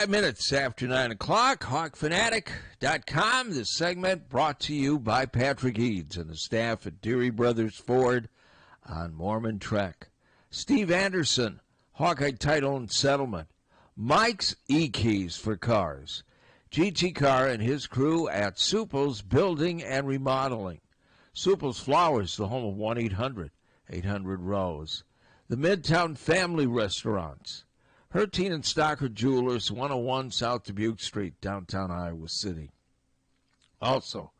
5 minutes after 9 o'clock, HawkFanatic.com. This segment brought to you by Patrick Eads and the staff at Deary Brothers Ford on Mormon Trek. Steve Anderson, Hawkeye Title and Settlement. Mike's E-Keys for Cars. GT Carr and his crew at Supple's Building and Remodeling. Supple's Flowers, the home of 1-800-800-ROSE. The Midtown Family Restaurants. Harty and Stocker Jewelers, 101 South Dubuque Street, downtown Iowa City. Also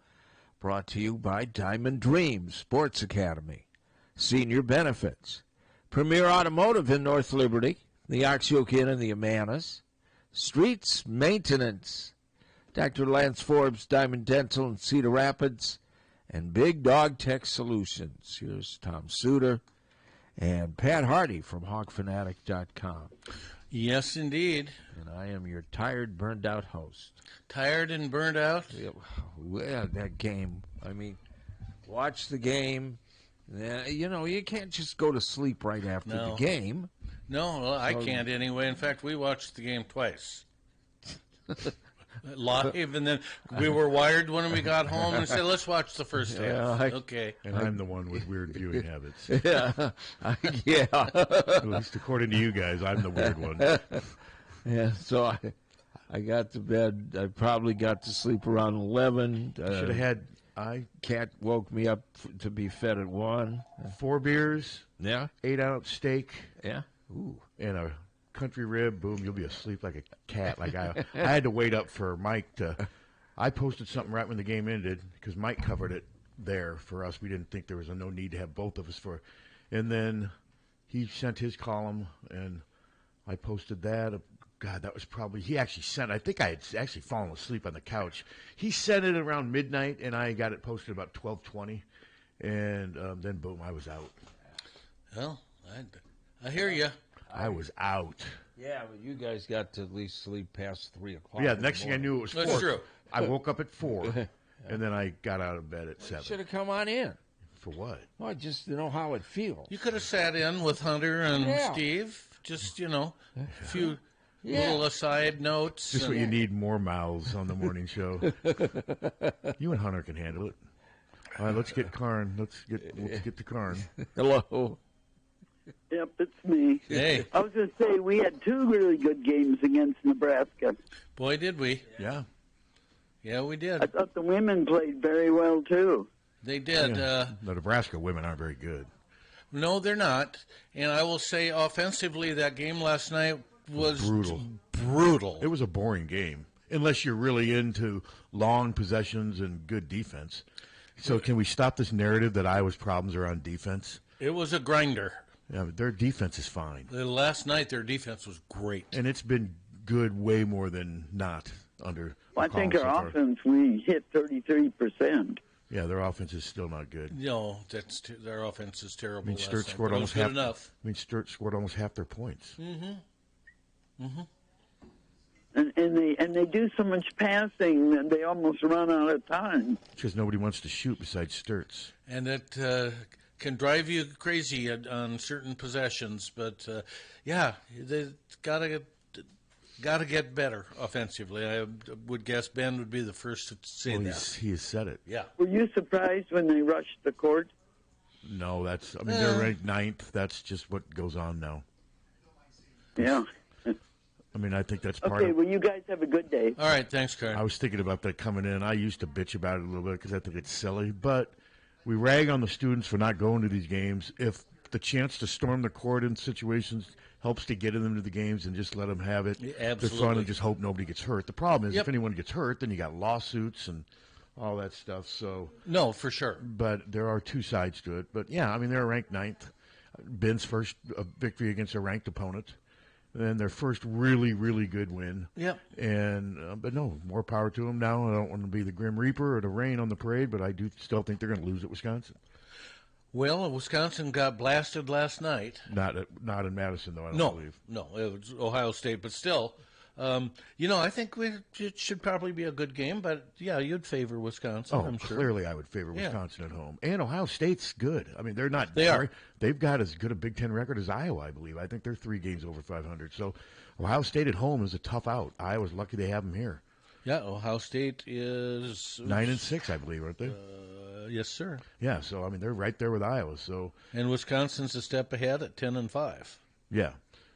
brought to you by Diamond Dreams Sports Academy. Senior Benefits. Premier Automotive in North Liberty, the Oxyoke Inn and the Amanas. Streets Maintenance. Dr. Lance Forbes, Diamond Dental in Cedar Rapids. And Big Dog Tech Solutions. Here's Tom Suter and Pat Harty from HawkFanatic.com. Yes, indeed. And I am your tired, burned-out host. Tired and burned out? Yeah, that game. I mean, watch the game. You know, you can't just go to sleep right after the game. No, I can't anyway. In fact, we watched the game twice. Live, and then we were wired when we got home and said, let's watch the first half. Okay. And I'm the one with weird viewing habits. Yeah. At least according to you guys, I'm the weird one. Yeah, so I got to bed. I probably got to sleep around 11. Should have had... Cat woke me up to be fed at 1. 4 beers. Yeah. 8-ounce steak. Yeah. Ooh. And a country rib. Boom, you'll be asleep like a cat. Like I had to wait up for Mike to... I posted something right when the game ended because Mike covered it there for us. We didn't think there was no need to have both of us for... And then he sent his column, and I posted that. God, that was probably... He actually sent... I think I had actually fallen asleep on the couch. He sent it around midnight, and I got it posted about 12:20. And then, boom, I was out. Well, I hear you. I was out. Yeah, but you guys got to at least sleep past 3 o'clock. Yeah, the next thing I knew, it was 4. That's true. I woke up at 4, and then I got out of bed at 7. Should have come on in. For what? Well, just to know how it feels. You could have sat in with Hunter and Steve. Just, a few... Little aside notes. Just what you need, more mouths on the morning show. You and Hunter can handle it. All right, let's get Karn. Let's get to Karn. Hello. Yep, it's me. Hey. I was going to say, we had 2 really good games against Nebraska. Boy, did we. Yeah. Yeah, we did. I thought the women played very well, too. They did. Yeah. The Nebraska women aren't very good. No, they're not. And I will say, offensively, that game last night was brutal. It was a boring game, unless you're really into long possessions and good defense. So can we stop this narrative that Iowa's problems are on defense? It was a grinder. Yeah, but their defense is fine. Last night, their defense was great. And it's been good way more than not under I think our offense, we hit 33%. Yeah, their offense is still not good. No, their offense is terrible. I mean, Sturt scored almost half their points. Mm-hmm. Mm-hmm. And they do so much passing that they almost run out of time. Because nobody wants to shoot besides Sturts. And it can drive you crazy on certain possessions. But, they got to get better offensively. I would guess Ben would be the first to say that. He has said it. Yeah. Were you surprised when they rushed the court? No, they're ranked 9th. That's just what goes on now. Yeah. I mean, I think that's part of it. Okay, well, you guys have a good day. All right, thanks, Karen. I was thinking about that coming in. I used to bitch about it a little bit because I think it's silly. But we rag on the students for not going to these games. If the chance to storm the court in situations helps to get them to the games and just let them have it, they're fun and just hope nobody gets hurt. The problem is if anyone gets hurt, then you got lawsuits and all that stuff. So no, for sure. But there are 2 sides to it. But, yeah, I mean, they're ranked 9th. Ben's first victory against a ranked opponent. And their first really, really good win. Yep. And but no, more power to them now. I don't want to be the Grim Reaper or the rain on the parade, but I do still think they're going to lose at Wisconsin. Well, Wisconsin got blasted last night. Not in Madison, though, I don't believe. No, it was Ohio State, but still, I think it should probably be a good game, but yeah, you'd favor Wisconsin. Oh, I'm sure. clearly I would favor Wisconsin at home. And Ohio State's good. I mean, they're not. They are. They've got as good a Big Ten record as Iowa, I believe. I think they're 3 games over 500. So Ohio State at home is a tough out. Iowa's lucky they have them here. Yeah, Ohio State is 9-6, I believe, aren't they? Yes, sir. Yeah, so I mean they're right there with Iowa. So and Wisconsin's a step ahead at 10-5. Yeah.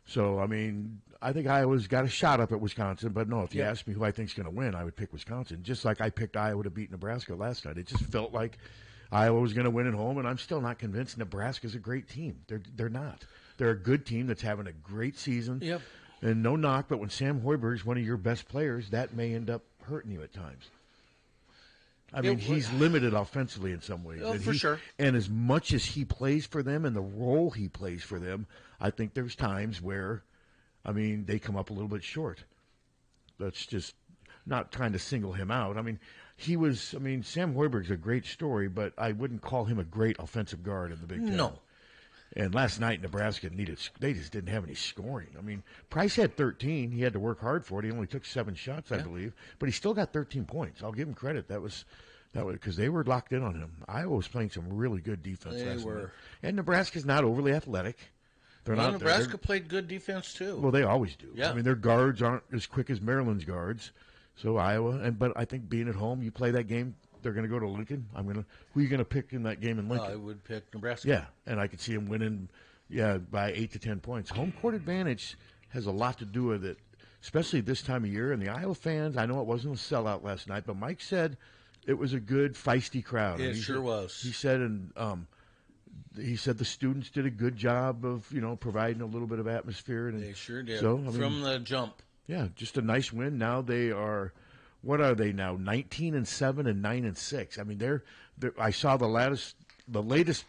So, I mean, I think Iowa's got a shot up at Wisconsin, but no, if you Yeah. ask me who I think's going to win, I would pick Wisconsin, just like I picked Iowa to beat Nebraska last night. It just felt like Iowa was going to win at home, and I'm still not convinced Nebraska's a great team. They're not. They're a good team that's having a great season. Yep. And no knock, but when Sam Hoiberg's one of your best players, that may end up hurting you at times. I mean, he's limited offensively in some ways. Oh, for sure. And as much as he plays for them and the role he plays for them, I think there's times where, I mean, they come up a little bit short. That's just not trying to single him out. I mean, Sam Hoiberg's a great story, but I wouldn't call him a great offensive guard in the Big Ten. No. And last night, Nebraska they just didn't have any scoring. I mean, Price had 13. He had to work hard for it. He only took 7 shots, I believe, but he still got 13 points. I'll give him credit. That was because they were locked in on him. Iowa was playing some really good defense last night. And Nebraska's not overly athletic. Nebraska played good defense too. Well, they always do. Yeah. I mean, their guards aren't as quick as Maryland's guards. So Iowa, but I think being at home, you play that game. They're going to go to Lincoln. Who are you going to pick in that game in Lincoln? I would pick Nebraska. Yeah, and I could see them winning, by 8 to 10 points. Home court advantage has a lot to do with it, especially this time of year. And the Iowa fans, I know it wasn't a sellout last night, but Mike said it was a good, feisty crowd. It sure was. He said, the students did a good job of, providing a little bit of atmosphere. And they sure did. So, from the jump. Yeah, just a nice win. Now they are. What are they now? 19-7 and 9-6. I mean, they're I saw the latest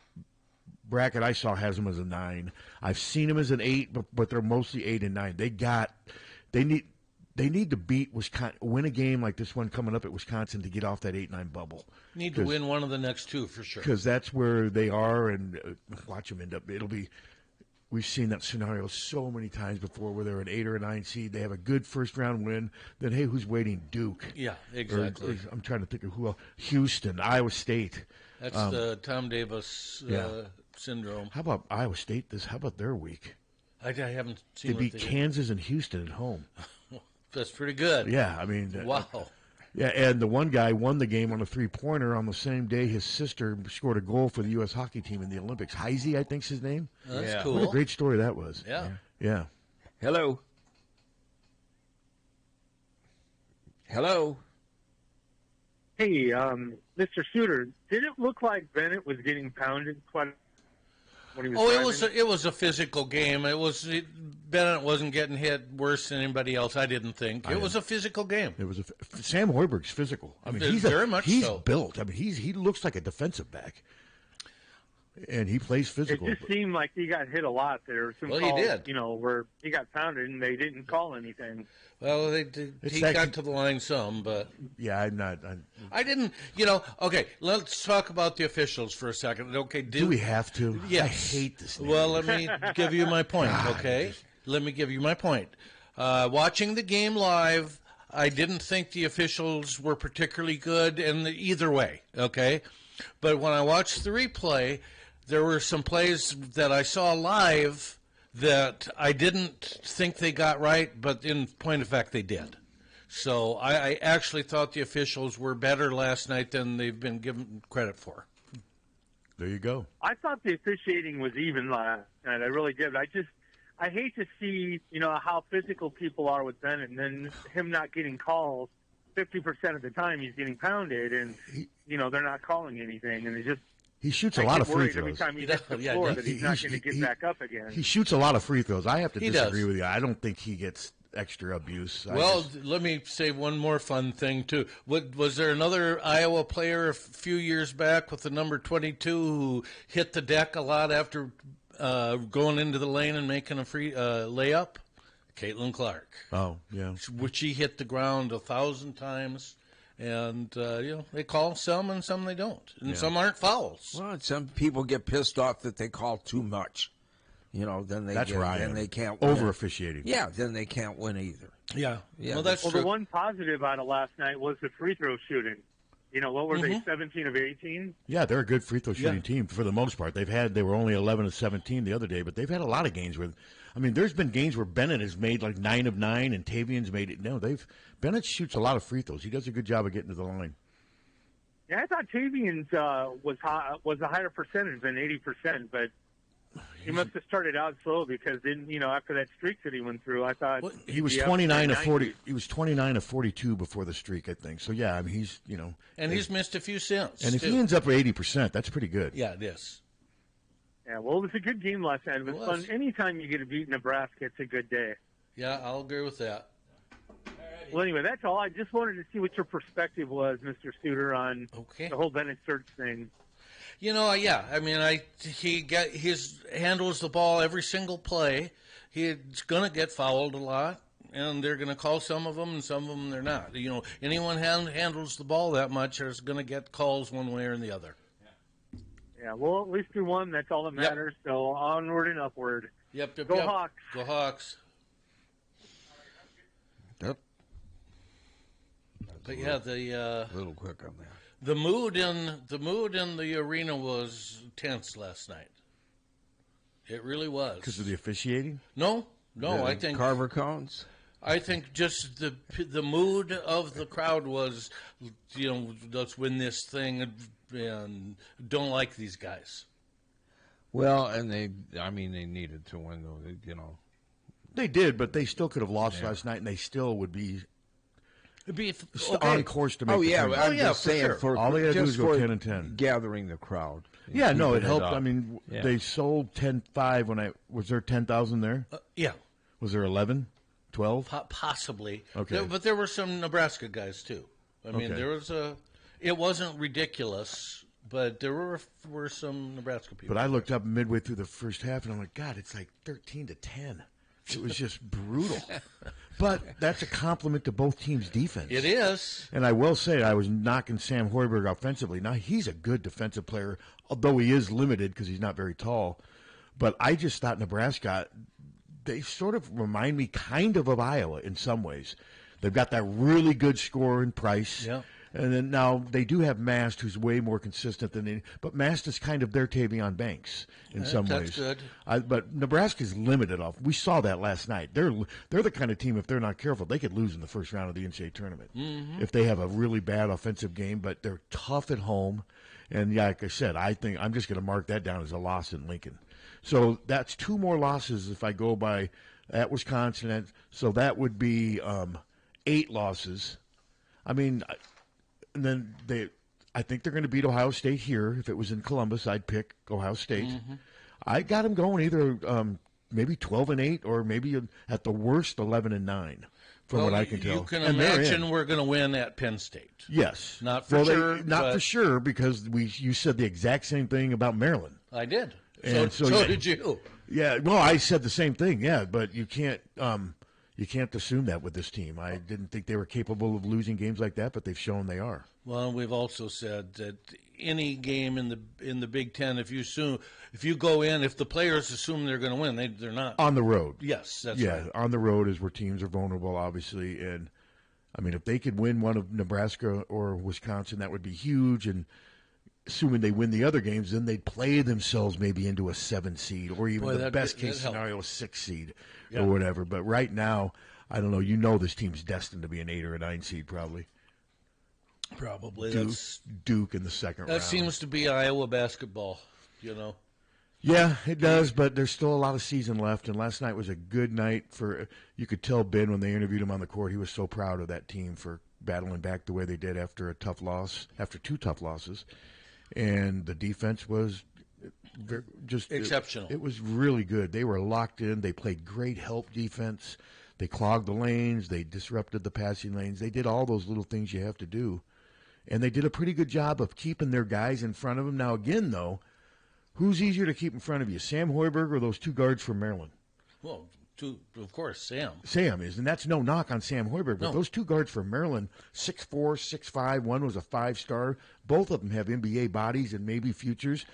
bracket I saw has them as a 9. I've seen them as an 8, but they're mostly 8 and 9. They need to beat Wisconsin, win a game like this one coming up at Wisconsin to get off that 8-9 bubble. Need to win one of the next 2 for sure. Because that's where they are, and watch them end up. We've seen that scenario so many times before where they're an 8 or a 9 seed. They have a good first-round win. Then, hey, who's waiting? Duke. Yeah, exactly. Or I'm trying to think of who else. Houston, Iowa State. That's the Tom Davis syndrome. How about Iowa State? How about their week? I haven't seen They beat Kansas and Houston at home. That's pretty good. Yeah, I mean. Wow. Yeah, and the one guy won the game on a 3-pointer on the same day his sister scored a goal for the U.S. hockey team in the Olympics. Heisey, I think's his name. That's cool. What a great story that was. Yeah. Hello. Hey, Mr. Suter, did it look like Bennett was getting pounded quite when he was driving? It was a physical game. Bennett wasn't getting hit worse than anybody else. I didn't think it was a physical game. It was Sam Hoiberg's physical. I mean, he's very much he's so. built. I mean, he looks like a defensive back, and he plays physical. It just seemed like he got hit a lot there. Some calls, he did. Where he got pounded and they didn't call anything. Well, he got to the line some, but yeah, I didn't. Okay, let's talk about the officials for a second. Okay, do we have to? Yes. I hate this. Well, let me give you my point. Okay, let me give you my point. Watching the game live, I didn't think the officials were particularly good in either way. Okay, but when I watched the replay, there were some plays that I saw live that I didn't think they got right, but in point of fact, they did. So I actually thought the officials were better last night than they've been given credit for. There you go. I thought the officiating was even last night. I really did. I hate to see, how physical people are with Bennett, and then him not getting calls 50% of the time he's getting pounded, and, they're not calling anything, and it just... He shoots a lot of free throws. Every time he hits the floor that he's not going to get back up again. He shoots a lot of free throws. I have to disagree with you. I don't think he gets extra abuse. Let me say one more fun thing, too. Was there another Iowa player a few years back with the number 22 who hit the deck a lot after going into the lane and making a free layup? Caitlin Clark. Oh, yeah. Which she hit the ground 1,000 times. And, they call some and some they don't. And some aren't fouls. Well, some people get pissed off that they call too much. then That's then Ryan. they can't win. Over officiating. Yeah, then they can't win either. Yeah. Yeah. Well, that's Well, true. the one positive out of last night was the free throw shooting. What were they, 17 of 18? Yeah, they're a good free throw shooting team for the most part. They were only 11 of 17 the other day, but they've had a lot of games where, there's been games where Bennett has made like 9 of 9 and Tavian's made it. No, Bennett shoots a lot of free throws. He does a good job of getting to the line. Yeah, I thought Tavian's was a higher percentage than 80%, but he must have started out slow because then after that streak that he went through, I thought he was 29 of 40. He was 29 of 42 before the streak, I think. So yeah, he's and he's missed a few cents. And if he ends up at 80%, that's pretty good. Yeah, it is. Yeah, well, it was a good game last night. It was fun. Anytime you get to beat Nebraska, it's a good day. Yeah, I'll agree with that. Well, anyway, that's all. I just wanted to see what your perspective was, Mr. Suter, on the whole Bennett search thing. He handles the ball every single play. He's going to get fouled a lot, and they're going to call some of them, and some of them they're not. Anyone handles the ball that much is going to get calls one way or the other. Yeah, well, at least we won. That's all that matters. Yep. So onward and upward. Yep. Go Hawks. Go Hawks. Yep. But yeah, a little quick on that. The mood in the arena was tense last night. It really was. Because of the officiating? No. I think Carver cones. I think just the mood of the crowd was, let's win this thing and don't like these guys. Well, and they needed to win though. They did, but they still could have lost last night, and they still would be. On course to make the tournament. I'm just saying sure. All they got to do is go 10 and 10. Gathering the crowd. Yeah, no, it helped. They sold 10,500 was there 10,000 there? Yeah. Was there 11, 12? Possibly. Okay. But there were some Nebraska guys too. There was it wasn't ridiculous, but there were some Nebraska people. But I looked up midway through the first half, and I'm like, God, it's like 13-10. It was just brutal. But that's a compliment to both teams' defense. It is. And I will say, I was knocking Sam Hoiberg offensively. Now, he's a good defensive player, although he is limited because he's not very tall. But I just thought Nebraska, they sort of remind me kind of Iowa in some ways. They've got that really good scorer in Price. Yeah. And then now they do have Mast, who's way more consistent than any. But Mast is kind of their Tavion Banks in some ways. That's good. But Nebraska's limited off. We saw that last night. They're the kind of team, if they're not careful, they could lose in the first round of the NCAA tournament if they have a really bad offensive game. But they're tough at home. And like I said, I think I'm just going to mark that down as a loss in Lincoln. So that's 2 more losses if I go by at Wisconsin. So that would be 8 losses. And then I think they're going to beat Ohio State here. If it was in Columbus, I'd pick Ohio State. I got them going either maybe 12-8 or maybe at the worst 11-9, from what I can tell. You can imagine we're going to win at Penn State. Yes, not for sure. Not for sure because you said the exact same thing about Maryland. I did. And so did you. Yeah. Well, I said the same thing. Yeah, but you can't. You can't assume that with this team. I didn't think they were capable of losing games like that, but they've shown they are. Well, we've also said that any game in the Big Ten, if you go in, if the players assume they're going to win, they're not. On the road. Yes, that's right. Yeah, on the road is where teams are vulnerable, obviously. And, if they could win one of Nebraska or Wisconsin, that would be huge. And assuming they win the other games, then they'd play themselves maybe into a 7 seed or even the best-case scenario, a 6 seed or whatever. But right now, I don't know. This team's destined to be an 8 or a 9 seed probably. Probably. Duke in the second round. That seems to be Iowa basketball, Yeah, it does, but there's still a lot of season left. And last night was a good night you could tell Ben when they interviewed him on the court, he was so proud of that team for battling back the way they did after after 2 tough losses. And the defense was just exceptional. It was really good. They were locked in. They played great help defense. They clogged the lanes. They disrupted the passing lanes. They did all those little things you have to do. And they did a pretty good job of keeping their guys in front of them. Now, again, though, who's easier to keep in front of you, Sam Hoiberg or those 2 guards from Maryland? Well, of course, Sam. Sam is, and that's no knock on Sam Hoiberg, but those 2 guards from Maryland, 6'4", 6'5", one was a 5-star. Both of them have NBA bodies and maybe futures.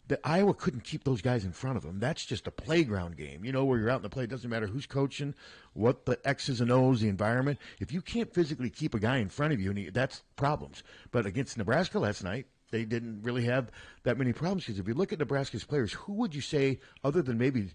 that Iowa couldn't keep those guys in front of them. That's just a playground game, where you're out in the play. It doesn't matter who's coaching, what the X's and O's, the environment. If you can't physically keep a guy in front of you, that's problems. But against Nebraska last night, they didn't really have that many problems, because if you look at Nebraska's players, who would you say, other than maybe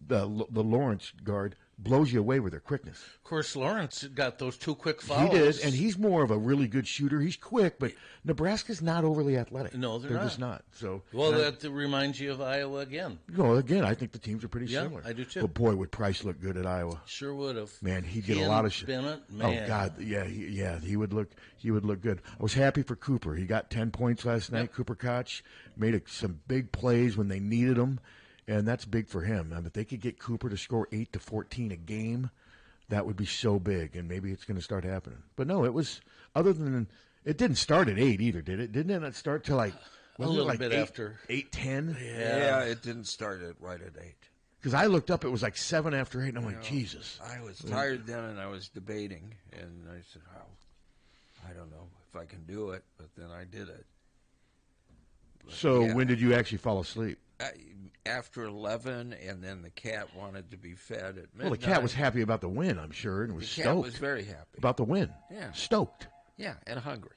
the Lawrence guard, blows you away with their quickness? Of course, Lawrence got those 2 quick fouls. He did, and he's more of a really good shooter. He's quick, but Nebraska's not overly athletic. No, they're not. Just not. So, well, that reminds you of Iowa again. Again, I think the teams are pretty similar. I do too. But boy, would Price look good at Iowa? Sure would have. Man, he'd get a lot of Bennett, man. Oh God, he would look good. I was happy for Cooper. He got 10 points last night. Cooper Koch made some big plays when they needed him, and that's big for him. If they could get Cooper to score 8 to 14 a game, that would be so big, and maybe it's going to start happening. But no, it was, other than, it didn't start at 8 either, did it? Didn't it start till a little bit after 8:10? Yeah, it didn't start right at 8. Because I looked up, it was like 7 after 8, and I'm like, Jesus. I was tired then, and I was debating, and I said, I don't know if I can do it, but then I did it. So when did you actually fall asleep? After 11, and then the cat wanted to be fed at midnight. Well, the cat was happy about the win, I'm sure, and was stoked. The cat was very happy. About the win. Yeah. Stoked. Yeah, and hungry.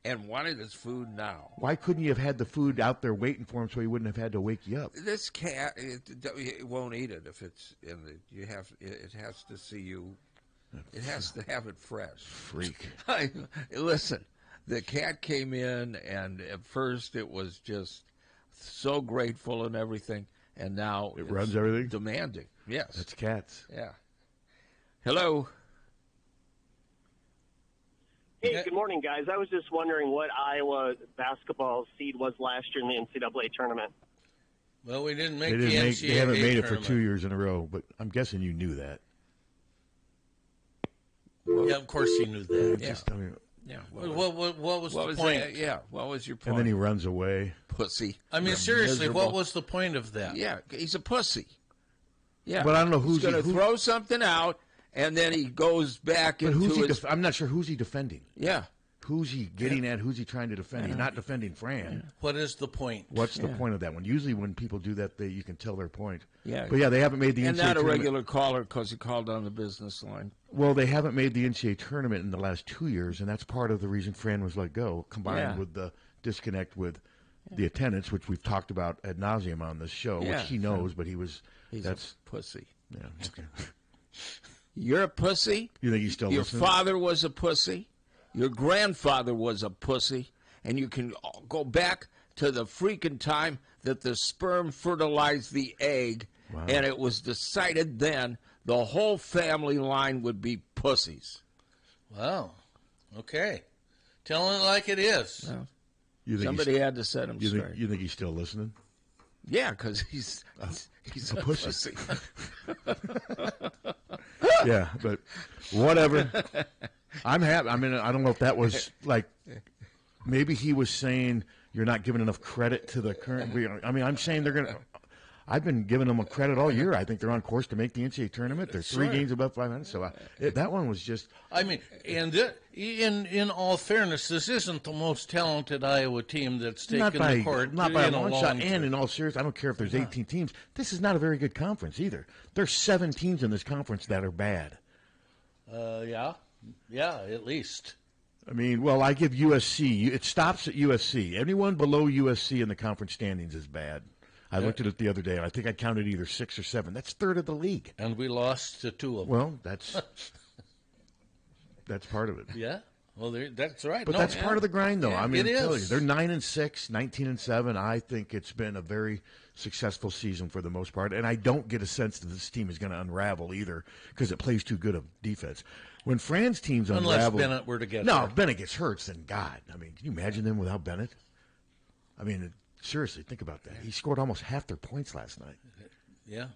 and wanted his food now. Why couldn't you have had the food out there waiting for him so he wouldn't have had to wake you up? This cat, it won't eat it if it's in the. It has to see you. It has to have it fresh. Freak. Listen, the cat came in, and at first it was just so grateful and everything, and now it runs everything. Demanding. Yes, that's cats. Yeah. Hello. Hey, good morning, guys. I was just wondering what Iowa basketball seed was last year in the NCAA tournament. Well, we didn't make the NCAA NCAA They haven't made tournament. it for 2 years in a row, but I'm guessing you knew that. Yeah, of course he knew that. Yeah. What was the point? What was your point? And then he runs away. Pussy. I mean, seriously, what was the point of that? Yeah, he's a pussy. Yeah. But I don't know he's going to throw something out, and then he goes back into his... I'm not sure who's he defending. Yeah. Who's he getting at? Who's he trying to defend? He's not defending Fran. What is the point? What's the point of that one? Usually when people do that, you can tell their point. Yeah. But, they haven't made the NCAA tournament. And not a regular tournament. caller because he called on the business line. Well, they haven't made the NCAA tournament in the last 2 years, and that's part of the reason Fran was let go, combined with the disconnect with the attendance, which we've talked about ad nauseum on this show, which he knows, but he's a pussy. Yeah, okay. You're a pussy. You think he's still Your listening? father was a pussy. Your grandfather was a pussy. And you can go back to the freaking time that the sperm fertilized the egg, and it was decided then the whole family line would be pussies. Wow. Okay. Telling it like it is. Well, somebody had to set him straight. You think he's still listening? Yeah, because he's a pussy. Yeah, but whatever. I'm happy. I mean, I don't know if that was like maybe he was saying you're not giving enough credit to the current. I mean, I'm saying they're going to. I've been giving them a credit all year. I think they're on course to make the NCAA tournament. They're 3 games above 500. So that one was just. I mean, and in all fairness, this isn't the most talented Iowa team that's taken the court. Not by a long shot. And in all seriousness, I don't care if there's 18 teams. This is not a very good conference either. There's 7 teams in this conference that are bad. Yeah, at least. I mean, well, I give USC. It stops at USC. Anyone below USC in the conference standings is bad. I looked at it the other day, and I think I counted either 6 or 7. That's third of the league. And we lost to 2 of them. Well, that's part of it. Yeah. Well, that's right. But that's part of the grind, though. Yeah, I mean, it I'm is. they're 9-6, 19-7. I think it's been a very successful season for the most part, and I don't get a sense that this team is going to unravel either because it plays too good of defense. When Fran's teams unravel, unless Bennett were to get hurt. If Bennett gets hurt, then God. I mean, can you imagine them without Bennett? I mean, seriously, think about that. He scored almost half their points last night. Yeah.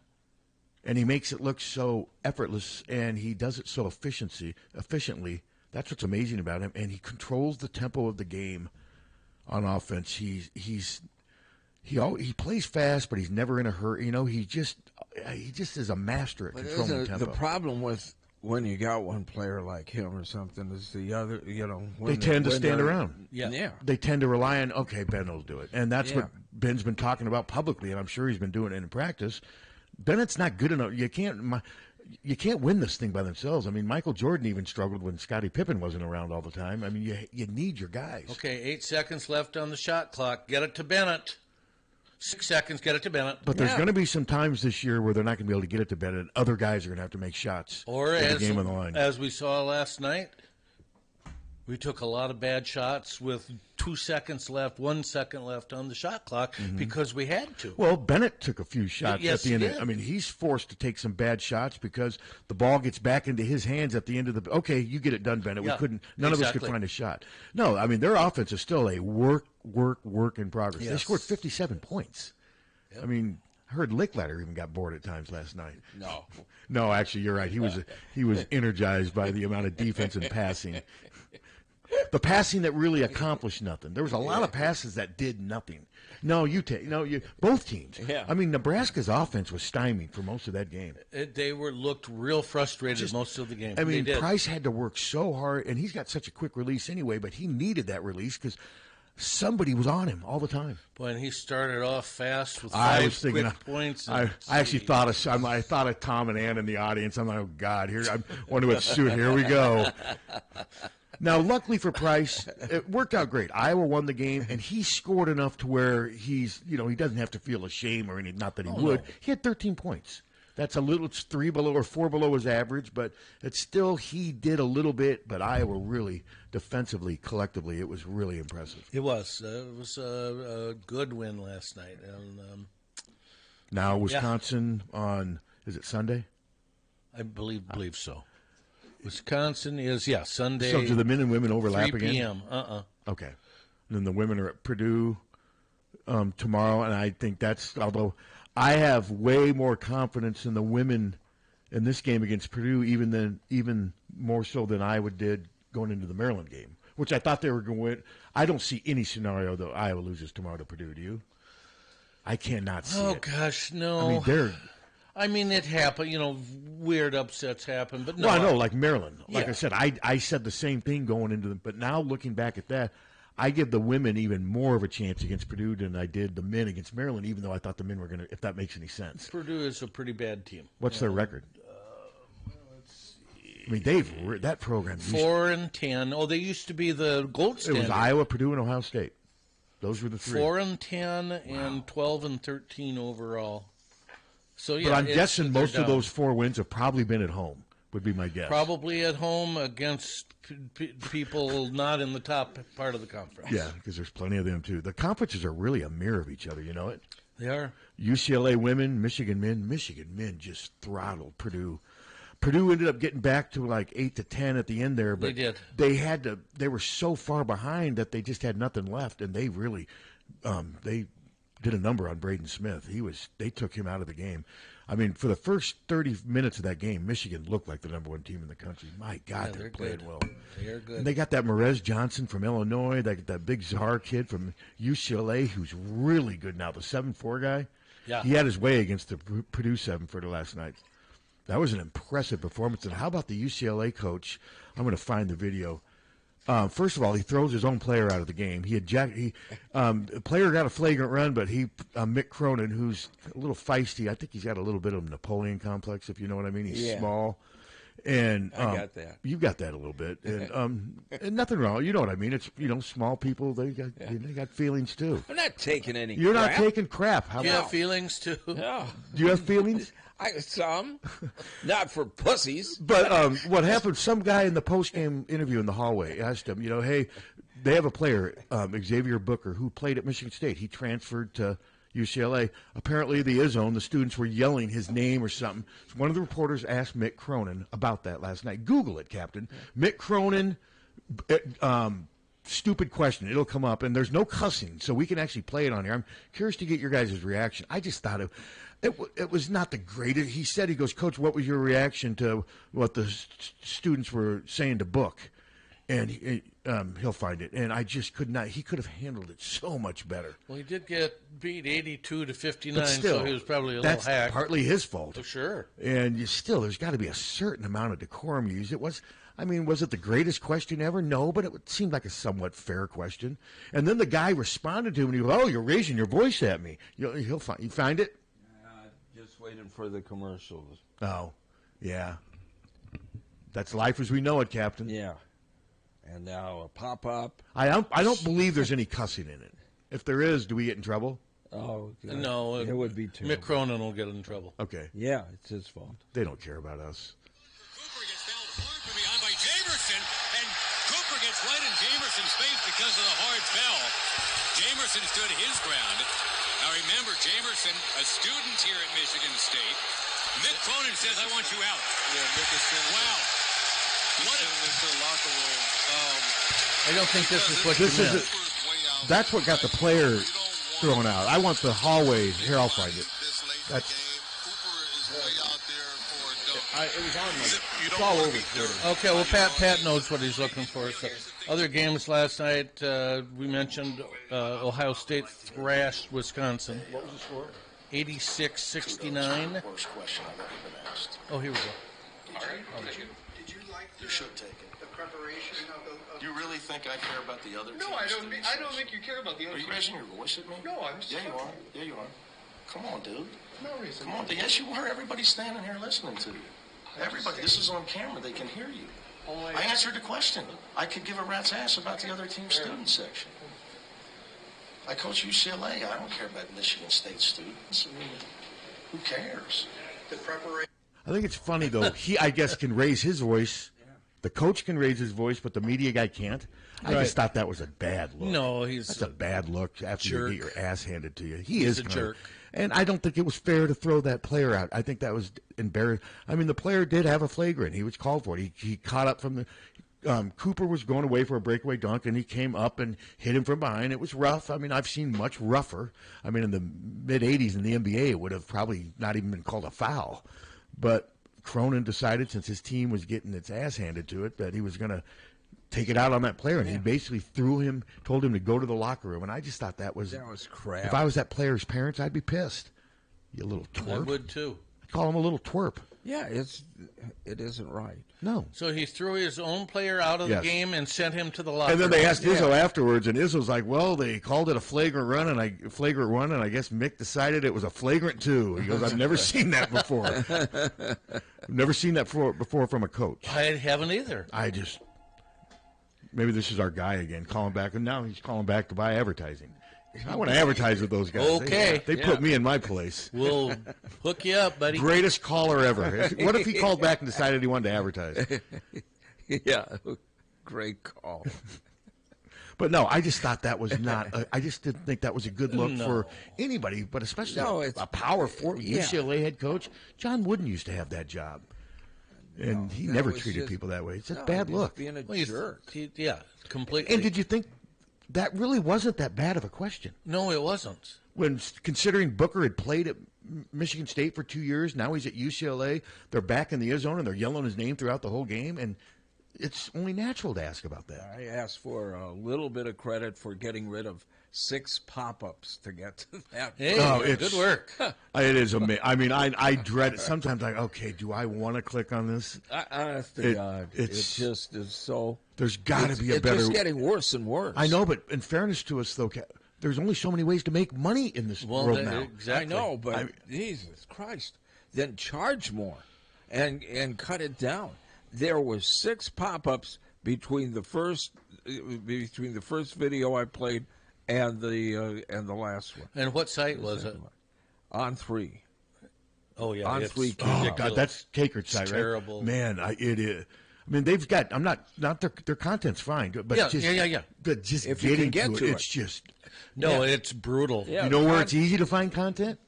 And he makes it look so effortless, and he does it so efficiently. That's what's amazing about him. And he controls the tempo of the game on offense. He plays fast, but he's never in a hurry. You know, he just is a master at controlling the tempo. The problem with when you got one player like him or something, is the other, They tend to stand around. Yeah. They tend to rely on, okay, Ben will do it. And that's what Ben's been talking about publicly, and I'm sure he's been doing it in practice. Bennett's not good enough. You can't win this thing by themselves. I mean, Michael Jordan even struggled when Scottie Pippen wasn't around all the time. I mean, you need your guys. Okay, 8 seconds left on the shot clock. Get it to Bennett. 6 seconds, get it to Bennett. But there's going to be some times this year where they're not going to be able to get it to Bennett, and other guys are going to have to make shots. Or with the game on the line. as we saw last night, we took a lot of bad shots with 2 seconds left, 1 second left on the shot clock because we had to. Well, Bennett took a few shots Yes, at the end. he did. I mean, he's forced to take some bad shots because the ball gets back into his hands at the end of the. Okay, you get it done, Bennett. Yeah, We couldn't. None of us could exactly. find a shot. No, I mean their offense is still a work in progress. They Yes. scored 57 points. I mean, I heard Lickletter even got bored at times last night. No, actually, you're right. He was energized by the amount of defense and passing. The passing that really accomplished nothing. There was a lot of passes that did nothing. Both teams. Yeah. I mean, Nebraska's offense was stymied for most of that game. They looked real frustrated most of the game. I mean, they did. Price had to work so hard, and he's got such a quick release anyway, but he needed that release because somebody was on him all the time. Boy, and he started off fast with I 5 was thinking, quick points. I actually thought of Tom and Ann in the audience. I'm like, oh God, I wonder what suit. Here we go. Now, luckily for Price, it worked out great. Iowa won the game, and he scored enough to where he doesn't have to feel ashamed or anything. Not that he would. No. He had 13 points. It's 3 below or 4 below his average, but it's still, he did a little bit. But Iowa really, defensively, collectively, it was really impressive. It was. It was a good win last night. And, Now Wisconsin on, is it Sunday? I believe so. Wisconsin is, Sunday. So do the men and women overlap 3 again? p.m. Okay. And then the women are at Purdue tomorrow, and I think although I have way more confidence in the women in this game against Purdue, even more so than Iowa did going into the Maryland game, which I thought they were going to win. I don't see any scenario that Iowa loses tomorrow to Purdue. Do you? I cannot see it. Oh, gosh, no. I mean, it happened. Weird upsets happen, but no. Well, I know, like Maryland. Like Yeah. I said, I said the same thing going into them. But now looking back at that, I give the women even more of a chance against Purdue than I did the men against Maryland, even though I thought the men were going to, if that makes any sense. Purdue is a pretty bad team. What's their record? I mean, that program. 4-10. Oh, they used to be the gold It standard. was Iowa, Purdue, and Ohio State. Those were the three. 4-10 and 12-13 overall. So yeah, But I'm guessing they're most of down. those 4 wins have probably been at home, would be my guess. Probably at home against people not in the top part of the conference. Yeah, because there's plenty of them, too. The conferences are really a mirror of each other, you know it? They are. UCLA women, Michigan men just throttled Purdue. Purdue ended up getting back to like 8-10 at the end there, but They did. They were so far behind that they just had nothing left, and they really they did a number on Braden Smith. They took him out of the game. I mean, for the first 30 minutes of that game, Michigan looked like the number 1 team in the country. My God, they're they played good. well. They are good. And they got that Merez Johnson from Illinois. They got that big Czar kid from UCLA who's really good now, the 7'4" guy. Yeah. He had his way against the Purdue 7-footer last night. That was an impressive performance. And how about the UCLA coach? I'm going to find the video. First of all, he throws his own player out of the game. The player got a flagrant run, but Mick Cronin, who's a little feisty, I think he's got a little bit of a Napoleon complex, if you know what I mean. He's small. And I got that. You've got that a little bit, and nothing wrong. You know what I mean? It's small people. They got feelings too. I'm not taking any You're crap. not taking crap. How Do you about have feelings too? No. Do you have feelings? Some. Not for pussies. But what happened? Some guy in the post-game interview in the hallway asked him, hey, they have a player, Xavier Booker, who played at Michigan State. He transferred to UCLA. Apparently, the students were yelling his name or something. So one of the reporters asked Mick Cronin about that last night. Google it, Captain. Mick Cronin, stupid question. It'll come up, and there's no cussing, so we can actually play it on here. I'm curious to get your guys' reaction. I just thought it was not the greatest. He goes, Coach, what was your reaction to what the students were saying to Book? and he'll find it. And I just could not. He could have handled it so much better. Well, he did get beat 82-59, But still, so he was probably a that's little hacked. partly his fault. Oh, sure. And there's got to be a certain amount of decorum used. Was it the greatest question ever? No, but it seemed like a somewhat fair question. And then the guy responded to him, and he goes, "Oh, you're raising your voice at me." You find it? Just waiting for the commercials. Oh, yeah. That's life as we know it, Captain. Yeah. And now a pop-up. I don't believe there's any cussing in it. If there is, do we get in trouble? Oh, God. No, it would be too. Mick Cronin will get in trouble. Okay. Yeah, it's his fault. They don't care about us. Cooper gets fouled hard from behind by Jamerson, and Cooper gets right in Jamerson's face because of the hard foul. Jamerson stood his ground. Now remember, Jamerson, a student here at Michigan State. Mick Cronin says, "I want you out." Yeah, Mick is sending Wow. He's sending into the locker room. I don't think this is what you meant. That's what got the player thrown out. I want the hallway. Here, I'll find it. That's. It was on me. It's all over Twitter. Okay, well, Pat knows what he's looking for. So, other games last night, we mentioned Ohio State thrashed Wisconsin. What was the score? 86-69. Worst question I've ever been asked. Oh, here we go. Did you like you should take it. The preparation of the... You really think I care about the other teams? No, I don't think you care about the other teams. Are you raising your voice at me? No, I'm just... Yeah, you are. Yeah, you are. Come on, dude. No reason. Come on. Yes, you are. Everybody's standing here listening to you. Everybody. This is on camera. They can hear you. I answered the question. I could give a rat's ass about the other team's student section. I coach UCLA. I don't care about Michigan State students. I mean, who cares? The preparation... I think it's funny, though. He, I guess, can raise his voice. The coach can raise his voice, but the media guy can't. I just thought that was a bad look. No, that's a bad look after jerk. you get your ass handed to you. He's a jerk. And I don't think it was fair to throw that player out. I think that was embarrassing. I mean, the player did have a flagrant. He was called for it. He caught up from the Cooper was going away for a breakaway dunk, and he came up and hit him from behind. It was rough. I mean, I've seen much rougher. I mean, in the mid-'80s in the NBA, it would have probably not even been called a foul. But Cronin decided, since his team was getting its ass handed to it, that he was going to take it out on that player. And he basically told him to go to the locker room. And I just thought that was crap. If I was that player's parents, I'd be pissed. You little twerp. I would, too. I'd call him a little twerp. Yeah, it isn't right. No. So he threw his own player out of the game and sent him to the locker room. And then they asked room. Izzo afterwards, and Izzo's like, "Well, they called it a flagrant one, and I guess Mick decided it was a flagrant 2." He goes, "I've never seen that before. I've never seen that before from a coach." I haven't either. Maybe this is our guy again calling back, and now he's calling back to buy advertising. I want to advertise with those guys. Okay. They put me in my place. We'll hook you up, buddy. Greatest caller ever. What if he called back and decided he wanted to advertise? Yeah, great call. But no, I just thought that was not. I just didn't think that was a good look for anybody, but especially a power forward UCLA head coach. John Wooden used to have that job, and he never treated people that way. It's a bad look. Being a jerk. Yeah, completely. And did you think that really wasn't that bad of a question? No, it wasn't. When considering Booker had played at Michigan State for 2 years, now he's at UCLA. They're back in the end zone and they're yelling his name throughout the whole game, and it's only natural to ask about that. I asked for a little bit of credit for getting rid of 6 pop-ups to get to that. Hey, good work. It is amazing. I mean, I dread it. Sometimes okay, do I want to click on this? Honest to God, it just is so... There's got to be a better... It's just getting worse and worse. I know, but in fairness to us, though, there's only so many ways to make money in this world now. Exactly. I know, but Jesus Christ, then charge more and cut it down. There was 6 pop-ups between the first video I played and the last one. And what site was it? On 3. Oh yeah, on 3. Oh God, that's Cakert's site, right? Terrible. Man, it is. I mean, they've got. I'm not their content's fine, but yeah. But just if getting you can get to it, it's just. No, it's brutal. Yeah, you know where it's easy to find content?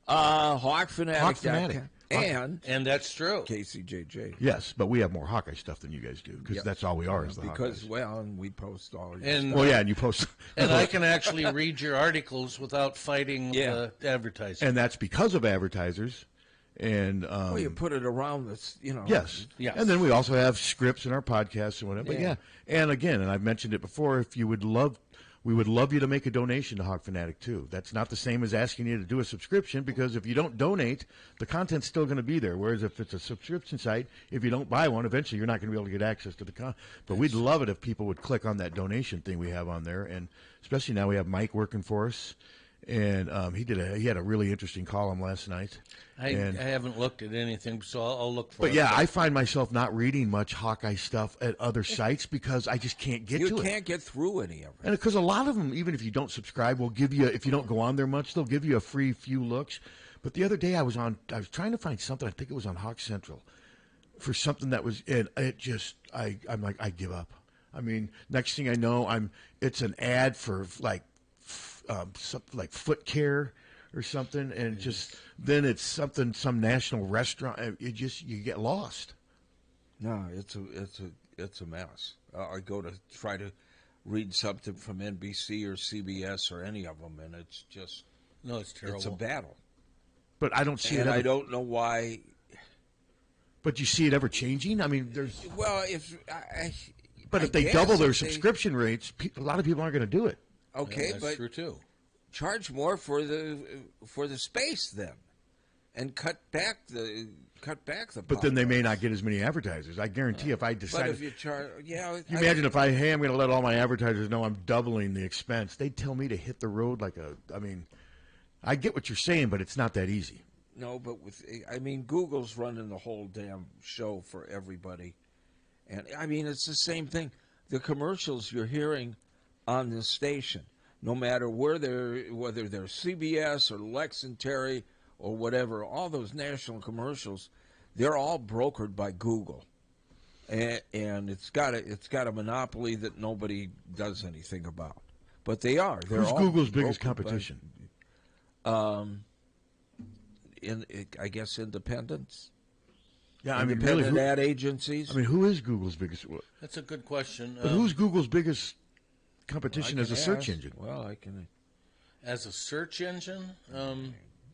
Hawk Fanatic. And that's true. KCJJ. Yes, but we have more Hawkeye stuff than you guys do because that's all we are is the Hawkeyes. And we post all your stuff. And you post. And I can actually read your articles without fighting the advertisers. And that's because of advertisers. And well, you put it around this, yes. Yes. And then we also have scripts in our podcasts and whatever. But Yeah. and again, and I've mentioned it before, if you would love, we would love you to make a donation to Hawk Fanatic too. That's not the same as asking you to do a subscription, because if you don't donate, the content's still going to be there. Whereas if it's a subscription site, if you don't buy one, eventually you're not going to be able to get access to the content. But we'd love it if people would click on that donation thing we have on there, and especially now we have Mike working for us. And he had a really interesting column last night. I haven't looked at anything, so I'll look for it. But yeah, I find myself not reading much Hawkeye stuff at other sites because I just can't get to it. You can't get through any of it. And because a lot of them, even if you don't subscribe, will give you, if you don't go on there much, they'll give you a free few looks. But the other day I was trying to find something, I think it was on Hawk Central, for something that was, and it just, I'm like, I give up. I mean, next thing I know, it's an ad for something like foot care or something, and just then it's some national restaurant. You get lost. No, it's a mess. I go to try to read something from NBC or CBS or any of them, and it's just it's terrible. It's a battle. But I don't see it. And I don't know why. But you see it ever changing? I mean, there's. Well, if they double their subscription rates, a lot of people aren't going to do it. Okay, that's but true too. Charge more for the space then, and cut back the. But then they may not get as many advertisers. I guarantee if I decided. But if you charge, you imagine if I'm going to let all my advertisers know I'm doubling the expense. They'd tell me to hit the road like a. I mean, I get what you're saying, but it's not that easy. No, but Google's running the whole damn show for everybody, and I mean it's the same thing. The commercials you're hearing on this station, no matter whether they're CBS or Lex and Terry or whatever, all those national commercials, they're all brokered by Google, and it's got a monopoly that nobody does anything about. But they are. Who's Google's biggest competition? I guess independents. Yeah, independent ad agencies. I mean, who is Google's biggest? That's a good question. But who's Google's biggest competition as a search engine? Well, I can. As a search engine,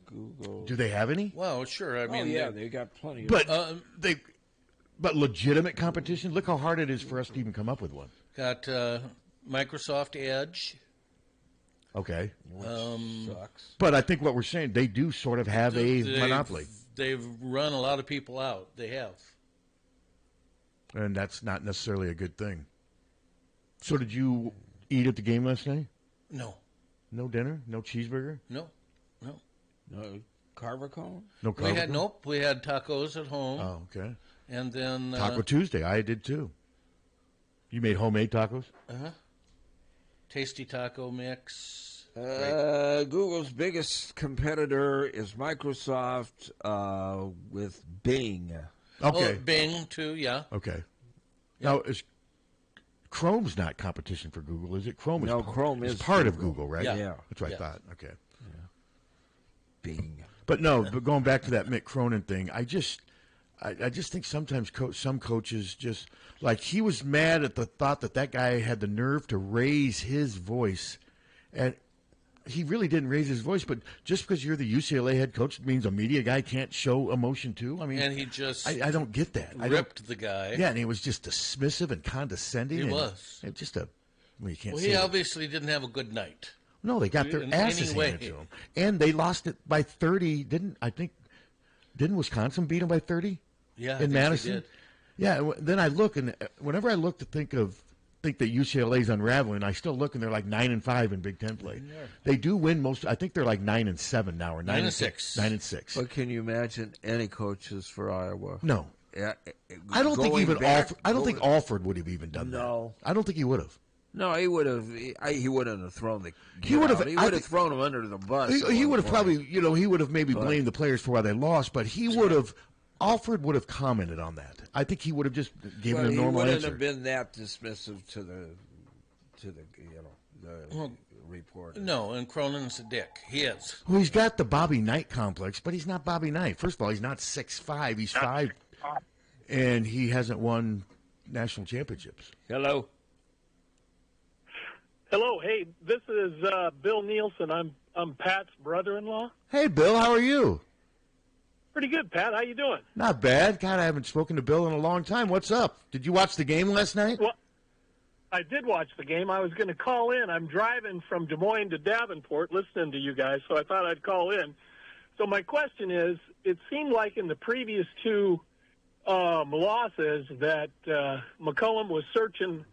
Google. Do they have any? Well, sure. I mean, they got plenty. But but legitimate competition. Look how hard it is for us to even come up with one. Got Microsoft Edge. Okay. Sucks. But I think what we're saying, they do sort of have a monopoly. They've run a lot of people out. They have. And that's not necessarily a good thing. So did you eat at the game last night? No. No dinner? No cheeseburger? No. No Carver cone? No Carver cone? Nope. We had tacos at home. Oh, okay. And then... Taco Tuesday. I did too. You made homemade tacos? Uh-huh. Tasty taco mix. Google's biggest competitor is Microsoft with Bing. Okay. Oh, Bing, too, yeah. Okay. Now, Chrome's not competition for Google, is it? Chrome is part of Google, right? Yeah. That's what I thought. Okay. Yeah. Bing. But going back to that Mick Cronin thing, I just think sometimes some coaches just, like, he was mad at the thought that guy had the nerve to raise his voice, and he really didn't raise his voice, but just because you're the UCLA head coach means a media guy can't show emotion too? I mean, and he just I don't get that. Ripped the guy. Yeah, and he was just dismissive and condescending. He was. Just a, well, you can't well, say he that. Obviously didn't have a good night. No, they got their asses handed to them. And they lost it by 30. Didn't Wisconsin beat them by 30? Yeah, in Madison? They did. Yeah, then I look, and whenever I look to think that UCLA's unraveling, I still look, and they're like 9-5 in Big Ten play. Yeah. They do win most. I think they're like 9-7 now, or 9-6. 9-6. But can you imagine any coaches for Iowa? No. I don't think even Alford. I don't think Alford would have even done that. No, I don't think he would have. No, he would have. He wouldn't have thrown the. He would have. He would have thrown him under the bus. He would have probably. He would have maybe blamed the players for why they lost, but he would have. Alford would have commented on that. I think he would have just given a normal answer. He wouldn't have been that dismissive to the report. No, and Cronin's a dick. He is. Well, he's got the Bobby Knight complex, but he's not Bobby Knight. First of all, he's not 6'5". He's 5, and he hasn't won national championships. Hello. Hello. Hey, this is Bill Nielsen. I'm Pat's brother-in-law. Hey, Bill. How are you? Pretty good, Pat. How you doing? Not bad. God, I haven't spoken to Bill in a long time. What's up? Did you watch the game last night? Well, I did watch the game. I was going to call in. I'm driving from Des Moines to Davenport listening to you guys, so I thought I'd call in. So my question is, it seemed like in the previous two losses that McCullum was searching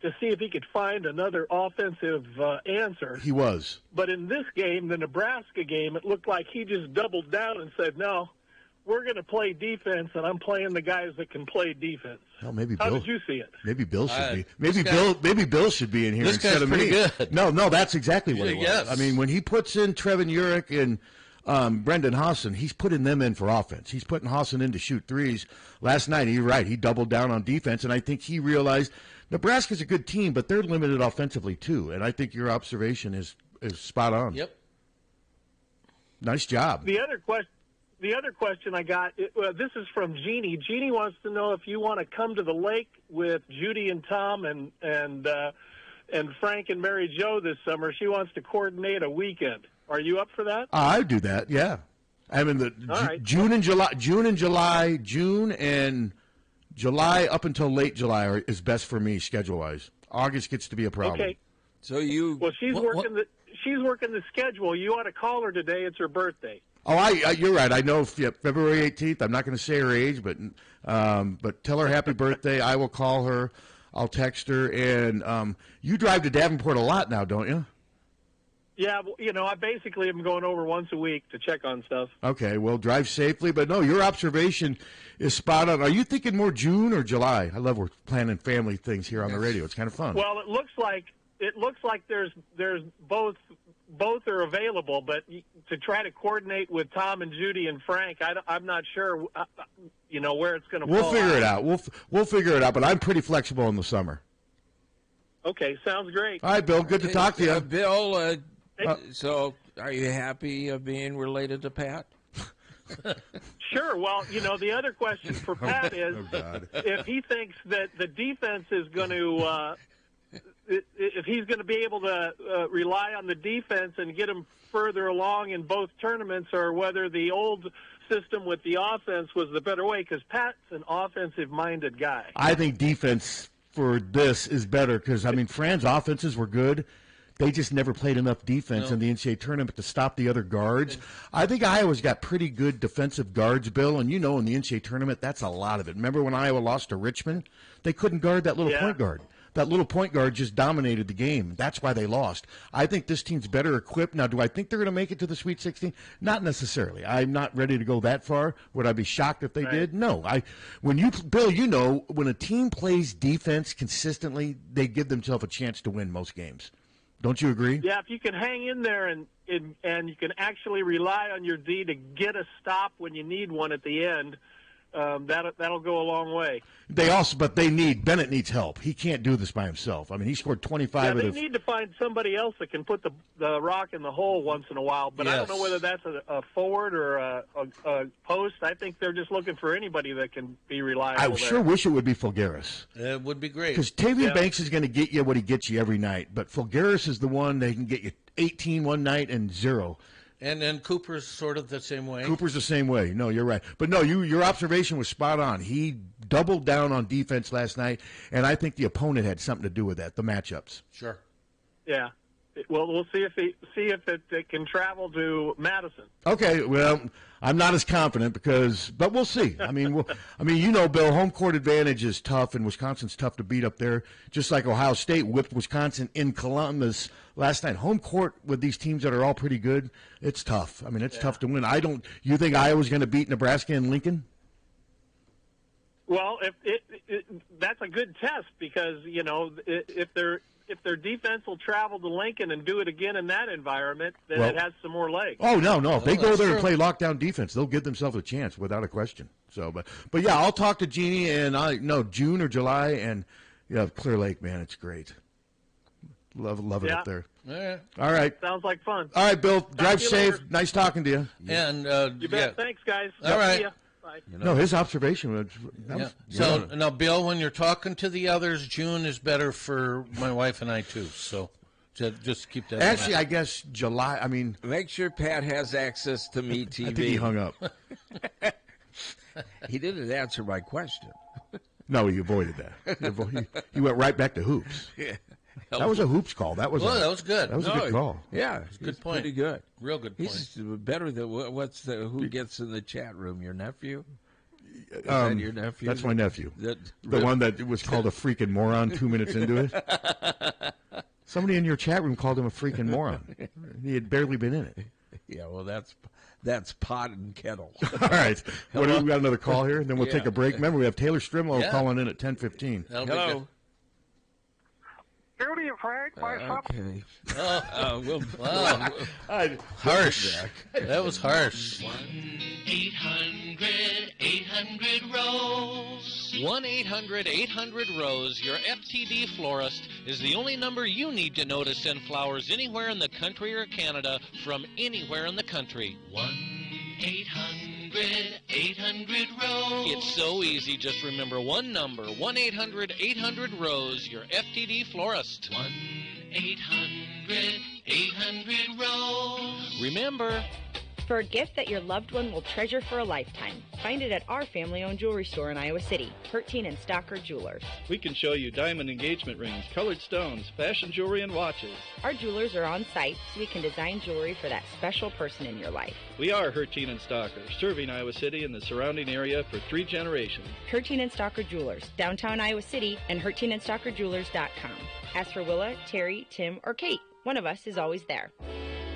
to see if he could find another offensive answer. He was. But in this game, the Nebraska game, it looked like he just doubled down and said, no, we're going to play defense, and I'm playing the guys that can play defense. Well, maybe How Bill. did you see it? Maybe Bill should be. Maybe Bill should be in here instead of me. Good. No, that's exactly what it was. Yes. I mean, when he puts in Trevin Urich and Brendan Hassan, he's putting them in for offense. He's putting Hassan in to shoot threes. Last night, you're right, he doubled down on defense, and I think he realized Nebraska's a good team, but they're limited offensively too. And I think your observation is spot on. Yep. Nice job. The other question I got, this is from Jeannie. Jeannie wants to know if you want to come to the lake with Judy and Tom and Frank and Mary Jo this summer. She wants to coordinate a weekend. Are you up for that? I'd do that. Yeah. I mean, June and July up until late July is best for me schedule-wise. August gets to be a problem. Okay. So you. Well, she's working the schedule. You ought to call her today. It's her birthday. Oh, you're right. I know February 18th. I'm not going to say her age, but tell her happy birthday. I will call her. I'll text her. And you drive to Davenport a lot now, don't you? Yeah, I basically am going over once a week to check on stuff. Okay, well, drive safely. But no, your observation is spot on. Are you thinking more June or July? I love we're planning family things here on the radio. It's kind of fun. Well, it looks like there's both are available, but to try to coordinate with Tom and Judy and Frank, I'm not sure, where it's going to. We'll figure it out. We'll figure it out. But I'm pretty flexible in the summer. Okay, sounds great. All right, Bill. Good to talk to you, Bill. So, are you happy being related to Pat? Sure. Well, the other question for Pat is if he thinks that the defense is going to, if he's going to be able to rely on the defense and get him further along in both tournaments, or whether the old system with the offense was the better way, because Pat's an offensive-minded guy. I think defense for this is better because, Fran's offenses were good. They just never played enough defense in the NCAA tournament to stop the other guards. I think Iowa's got pretty good defensive guards, Bill, and in the NCAA tournament, that's a lot of it. Remember when Iowa lost to Richmond? They couldn't guard that little point guard. That little point guard just dominated the game. That's why they lost. I think this team's better equipped. Now, do I think they're going to make it to the Sweet 16? Not necessarily. I'm not ready to go that far. Would I be shocked if they did? No. Bill, when a team plays defense consistently, they give themselves a chance to win most games. Don't you agree? Yeah, if you can hang in there and you can actually rely on your D to get a stop when you need one at the end, that'll go a long way. Bennett needs help. He can't do this by himself. He scored 25. Yeah, they need to find somebody else that can put the rock in the hole once in a while. But I don't know whether that's a forward or a post. I think they're just looking for anybody that can be reliable. I sure wish it would be Fulgaris. It would be great. Because Tavian Banks is going to get you what he gets you every night. But Fulgaris is the one that can get you 18 one night and 0. And Cooper's sort of the same way. Cooper's the same way. No, you're right. But no, your observation was spot on. He doubled down on defense last night, and I think the opponent had something to do with that, the matchups. Sure. Yeah. Well, we'll see if it can travel to Madison. Okay. Well, I'm not as confident but we'll see. Bill, home court advantage is tough, and Wisconsin's tough to beat up there. Just like Ohio State whipped Wisconsin in Columbus last night. Home court with these teams that are all pretty good, it's tough. It's tough to win. You think Iowa's going to beat Nebraska and Lincoln? Well, that's a good test because if their defense will travel to Lincoln and do it again in that environment, then it has some more legs. Oh no! If they go there and play lockdown defense, they'll give themselves a chance without a question. So, but yeah, I'll talk to Jeannie and June or July, and Clear Lake, man, it's great. Love it up there. Yeah. All right. Sounds like fun. All right, Bill. Drive safe. Later. Nice talking to you. And you bet. Thanks, guys. All right. No, his observation was. So now, Bill, when you're talking to the others, June is better for my wife and I too. So Just keep that. Actually, I guess July. I mean, make sure Pat has access to Me TV. I think he hung up. He didn't answer my question. No, he avoided that. He went right back to hoops. Yeah. That was a hoops call. That was good. That was a good call. Yeah, good point. Pretty good. Real good point. He's better than who gets in the chat room? Your nephew? Is that your nephew? That's my nephew. The one that was called a freaking moron 2 minutes into it. Somebody in your chat room called him a freaking moron. He had barely been in it. Yeah, well, that's pot and kettle. All right. We got another call here, and then we'll take a break. Remember, we have Taylor Stremlow calling in at 10:15. Hello. Howdy, Frank. Okay. Wow. Harsh. That was harsh. 1-800-800-ROSE. 1-800-800-ROSE. Your FTD florist is the only number you need to know to send flowers anywhere in the country or Canada from anywhere in the country. 1-800-800-ROSE. It's so easy. Just remember one number. 1-800-800-ROSE. Your FTD florist. 1-800-800-ROSE. Remember. For a gift that your loved one will treasure for a lifetime, find it at our family-owned jewelry store in Iowa City, Hertine and Stocker Jewelers. We can show you diamond engagement rings, colored stones, fashion jewelry, and watches. Our jewelers are on site, so we can design jewelry for that special person in your life. We are Hertine and Stocker, serving Iowa City and the surrounding area for 3 generations. Hertine and Stocker Jewelers, downtown Iowa City, and HertineandStockerJewelers.com. Ask for Willa, Terry, Tim, or Kate. One of us is always there.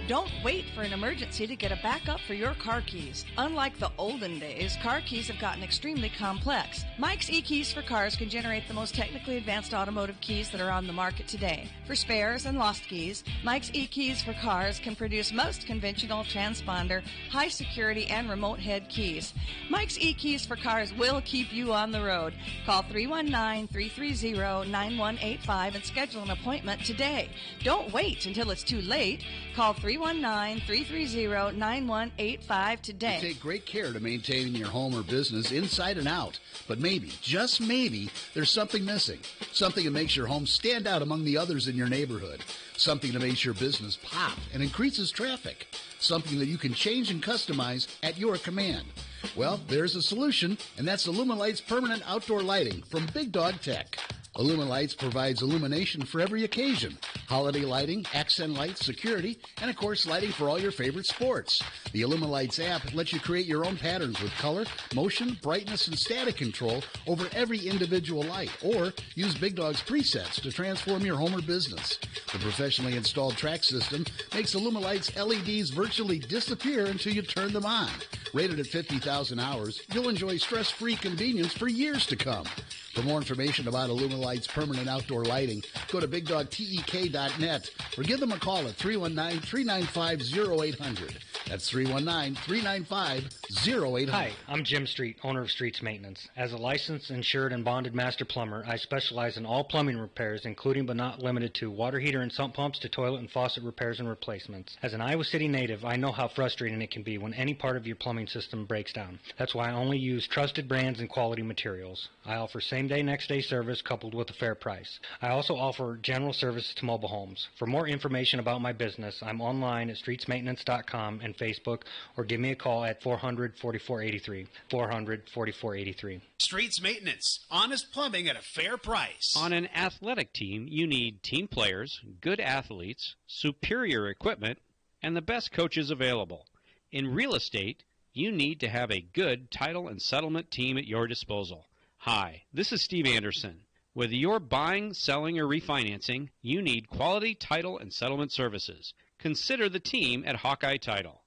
Don't wait for an emergency to get a backup for your car keys. Unlike the olden days, car keys have gotten extremely complex. Mike's eKeys for Cars can generate the most technically advanced automotive keys that are on the market today. For spares and lost keys, Mike's eKeys for Cars can produce most conventional transponder, high security, and remote head keys. Mike's eKeys for Cars will keep you on the road. Call 319-330-9185 and schedule an appointment today. Don't wait until it's too late. Call 319-330-9185 today. You take great care to maintaining your home or business inside and out. But maybe, just maybe, there's something missing. Something that makes your home stand out among the others in your neighborhood. Something that makes your business pop and increases traffic. Something that you can change and customize at your command. Well, there's a solution, and that's Illuminlight's permanent outdoor lighting from Big Dog Tech. Illuminlights provides illumination for every occasion. Holiday lighting, accent lights, security, and of course lighting for all your favorite sports. The Illuminlights app lets you create your own patterns with color, motion, brightness, and static control over every individual light, or use Big Dog's presets to transform your home or business. The professionally installed track system makes Illuminlight's LEDs virtually disappear until you turn them on. Rated at 50,000 hours, you'll enjoy stress-free convenience for years to come. For more information about Illuminlight's permanent outdoor lighting, go to BigDogTEK.net or give them a call at 319-395-0800. That's 319-395-0800. Hi, I'm Jim Street, owner of Streets Maintenance. As a licensed, insured, and bonded master plumber, I specialize in all plumbing repairs, including but not limited to water heater and sump pumps to toilet and faucet repairs and replacements. As an Iowa City native, I know how frustrating it can be when any part of your plumbing system breaks down. That's why I only use trusted brands and quality materials. I offer same-day, next-day service coupled with a fair price. I also offer general services to mobile homes. For more information about my business, I'm online at streetsmaintenance.com and Facebook, or give me a call at 400-4483, 400-4483. Streets Maintenance, honest plumbing at a fair price. On an athletic team, you need team players, good athletes, superior equipment, and the best coaches available. In real estate, you need to have a good title and settlement team at your disposal. Hi, this is Steve Anderson. Whether you're buying, selling, or refinancing, you need quality title and settlement services. Consider the team at Hawkeye Title.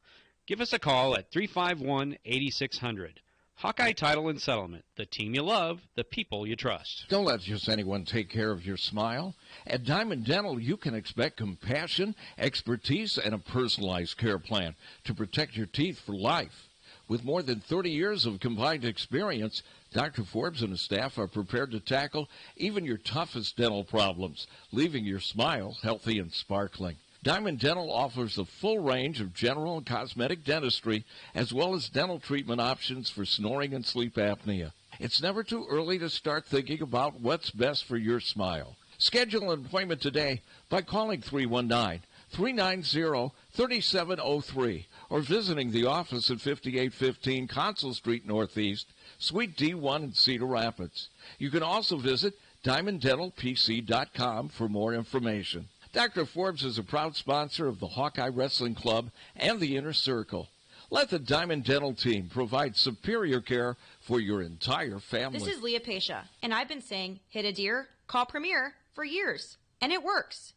Give us a call at 351-8600. Hawkeye Title and Settlement, the team you love, the people you trust. Don't let just anyone take care of your smile. At Diamond Dental, you can expect compassion, expertise, and a personalized care plan to protect your teeth for life. With more than 30 years of combined experience, Dr. Forbes and his staff are prepared to tackle even your toughest dental problems, leaving your smile healthy and sparkling. Diamond Dental offers a full range of general and cosmetic dentistry, as well as dental treatment options for snoring and sleep apnea. It's never too early to start thinking about what's best for your smile. Schedule an appointment today by calling 319-390-3703 or visiting the office at 5815 Consul Street Northeast, Suite D1 in Cedar Rapids. You can also visit DiamondDentalPC.com for more information. Dr. Forbes is a proud sponsor of the Hawkeye Wrestling Club and the Inner Circle. Let the Diamond Dental team provide superior care for your entire family. This is Leah Pasha, and I've been saying, hit a deer, call Premier for years, and it works.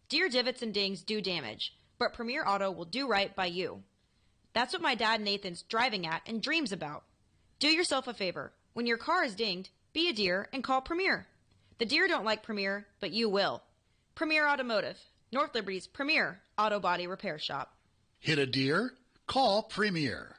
Deer divots and dings do damage, but Premier Auto will do right by you. That's what my dad Nathan's driving at and dreams about. Do yourself a favor. When your car is dinged, be a deer and call Premier. The deer don't like Premier, but you will. Premier Automotive, North Liberty's premier auto body repair shop. Hit a deer? Call Premier.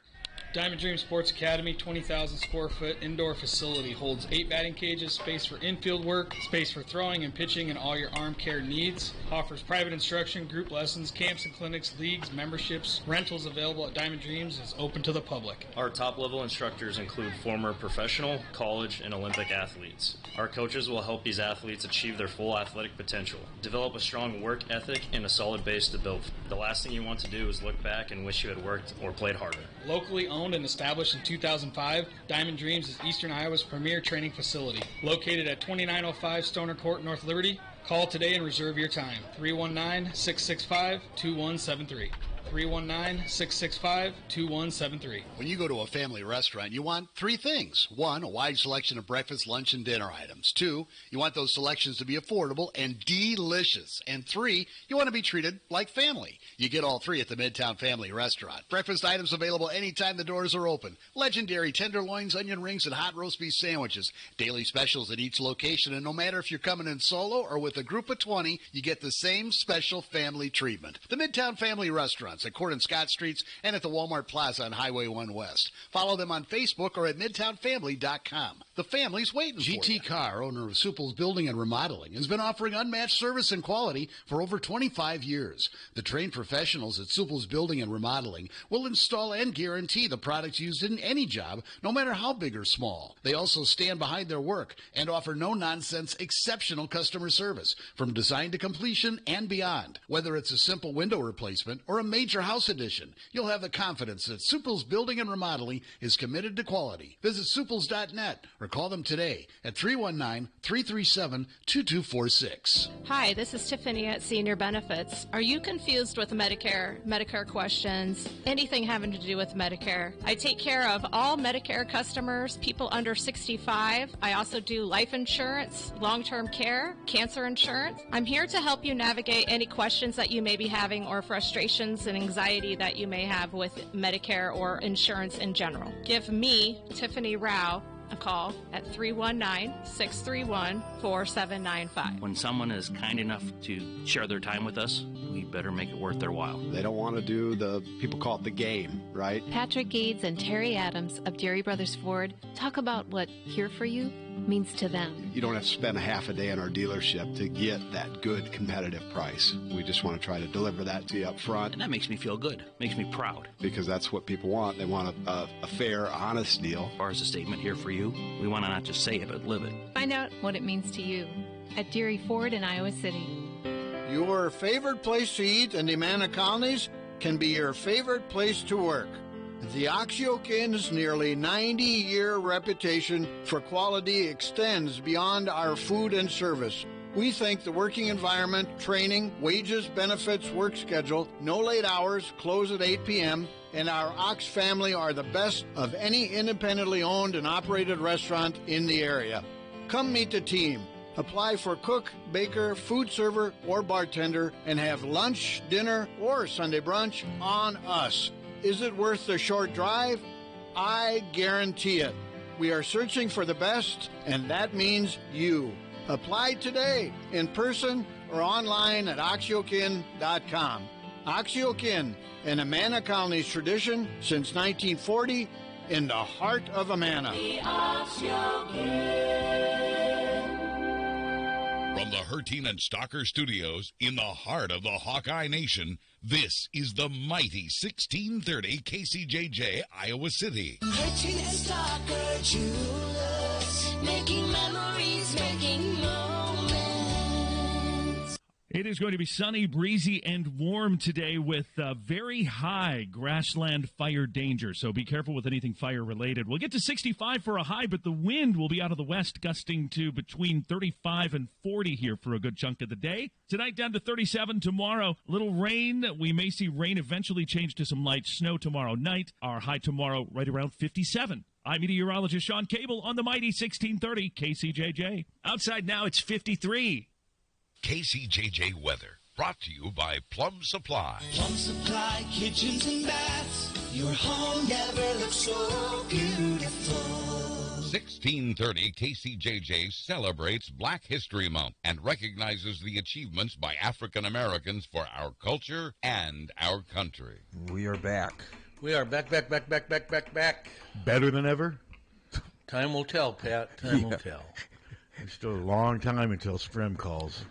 Diamond Dream Sports Academy, 20,000 square foot indoor facility, holds 8 batting cages, space for infield work, space for throwing and pitching and all your arm care needs. Offers private instruction, group lessons, camps and clinics, leagues, memberships. Rentals available at Diamond Dreams is open to the public. Our top level instructors include former professional, college, and Olympic athletes. Our coaches will help these athletes achieve their full athletic potential, develop a strong work ethic, and a solid base to build. The last thing you want to do is look back and wish you had worked or played harder. Locally owned and established in 2005, Diamond Dreams is Eastern Iowa's premier training facility. Located at 2905 Stoner Court, North Liberty. Call today and reserve your time. 319-665-2173. 319-665-2173. When you go to a family restaurant, you want 3 things. 1, a wide selection of breakfast, lunch, and dinner items. 2, you want those selections to be affordable and delicious. And 3, you want to be treated like family. You get all 3 at the Midtown Family Restaurant. Breakfast items available anytime the doors are open. Legendary tenderloins, onion rings, and hot roast beef sandwiches. Daily specials at each location, and no matter if you're coming in solo or with a group of 20, you get the same special family treatment. The Midtown Family Restaurants at Court and Scott Streets and at the Walmart Plaza on Highway 1 West. Follow them on Facebook or at MidtownFamily.com. The family's waiting for you. GT Carr, owner of Supple's Building and Remodeling, has been offering unmatched service and quality for over 25 years. The trained professionals at Supple's Building and Remodeling will install and guarantee the products used in any job, no matter how big or small. They also stand behind their work and offer no-nonsense, exceptional customer service from design to completion and beyond. Whether it's a simple window replacement or a major house addition, you'll have the confidence that Supple's Building and Remodeling is committed to quality. Visit Supples.net or call them today at 319-337-2246. Hi, this is Tiffany at Senior Benefits. Are you confused with Medicare questions, anything having to do with Medicare? I take care of all Medicare customers, people under 65. I also do life insurance, long-term care, cancer insurance. I'm here to help you navigate any questions that you may be having or frustrations and anxiety that you may have with Medicare or insurance in general. Give me, Tiffany Rao, a call at 319-631-4795. When someone is kind enough to share their time with us, we better make it worth their while. They don't want to do the, people call it the game, right? Patrick Gades and Terry Adams of Deary Brothers Ford talk about what here for you means to them. You don't have to spend a half a day in our dealership to get that good competitive price. We just want to try to deliver that to you up front. And that makes me feel good, makes me proud. Because that's what people want. They want a fair, honest deal. As far as a statement here for you, we want to not just say it, but live it. Find out what it means to you at Deary Ford in Iowa City. Your favorite place to eat in the Amana Colonies can be your favorite place to work. The Oxyokin's nearly 90-year reputation for quality extends beyond our food and service. We think the working environment, training, wages, benefits, work schedule, no late hours, close at 8 p.m., and our Ox family are the best of any independently owned and operated restaurant in the area. Come meet the team. Apply for cook, baker, food server, or bartender, and have lunch, dinner, or Sunday brunch on us. Is it worth the short drive? I guarantee it. We are searching for the best, and that means you. Apply today, in person or online at oxyokin.com. Oxyokin, an Amana Colony's tradition since 1940, in the heart of Amana. From the Harty and Stalker Studios in the heart of the Hawkeye Nation, this is the mighty 1630 KCJJ, Iowa City. Harty and Stalker Jewelers, making memories, making moments. It is going to be sunny, breezy, and warm today with very high grassland fire danger. So be careful with anything fire-related. We'll get to 65 for a high, but the wind will be out of the west, gusting to between 35 and 40 here for a good chunk of the day. Tonight down to 37. Tomorrow, little rain. We may see rain eventually change to some light snow tomorrow night. Our high tomorrow right around 57. I'm meteorologist Sean Cable on the mighty 1630 KCJJ. Outside now, it's 53. KCJJ weather brought to you by Plum Supply. Plum Supply kitchens and baths. Your home never looks so beautiful. 1630 KCJJ celebrates Black History Month and recognizes the achievements by African Americans for our culture and our country. We are back. We are back. Better than ever? Time will tell, Pat. Time will tell. It's still a long time until Strem calls.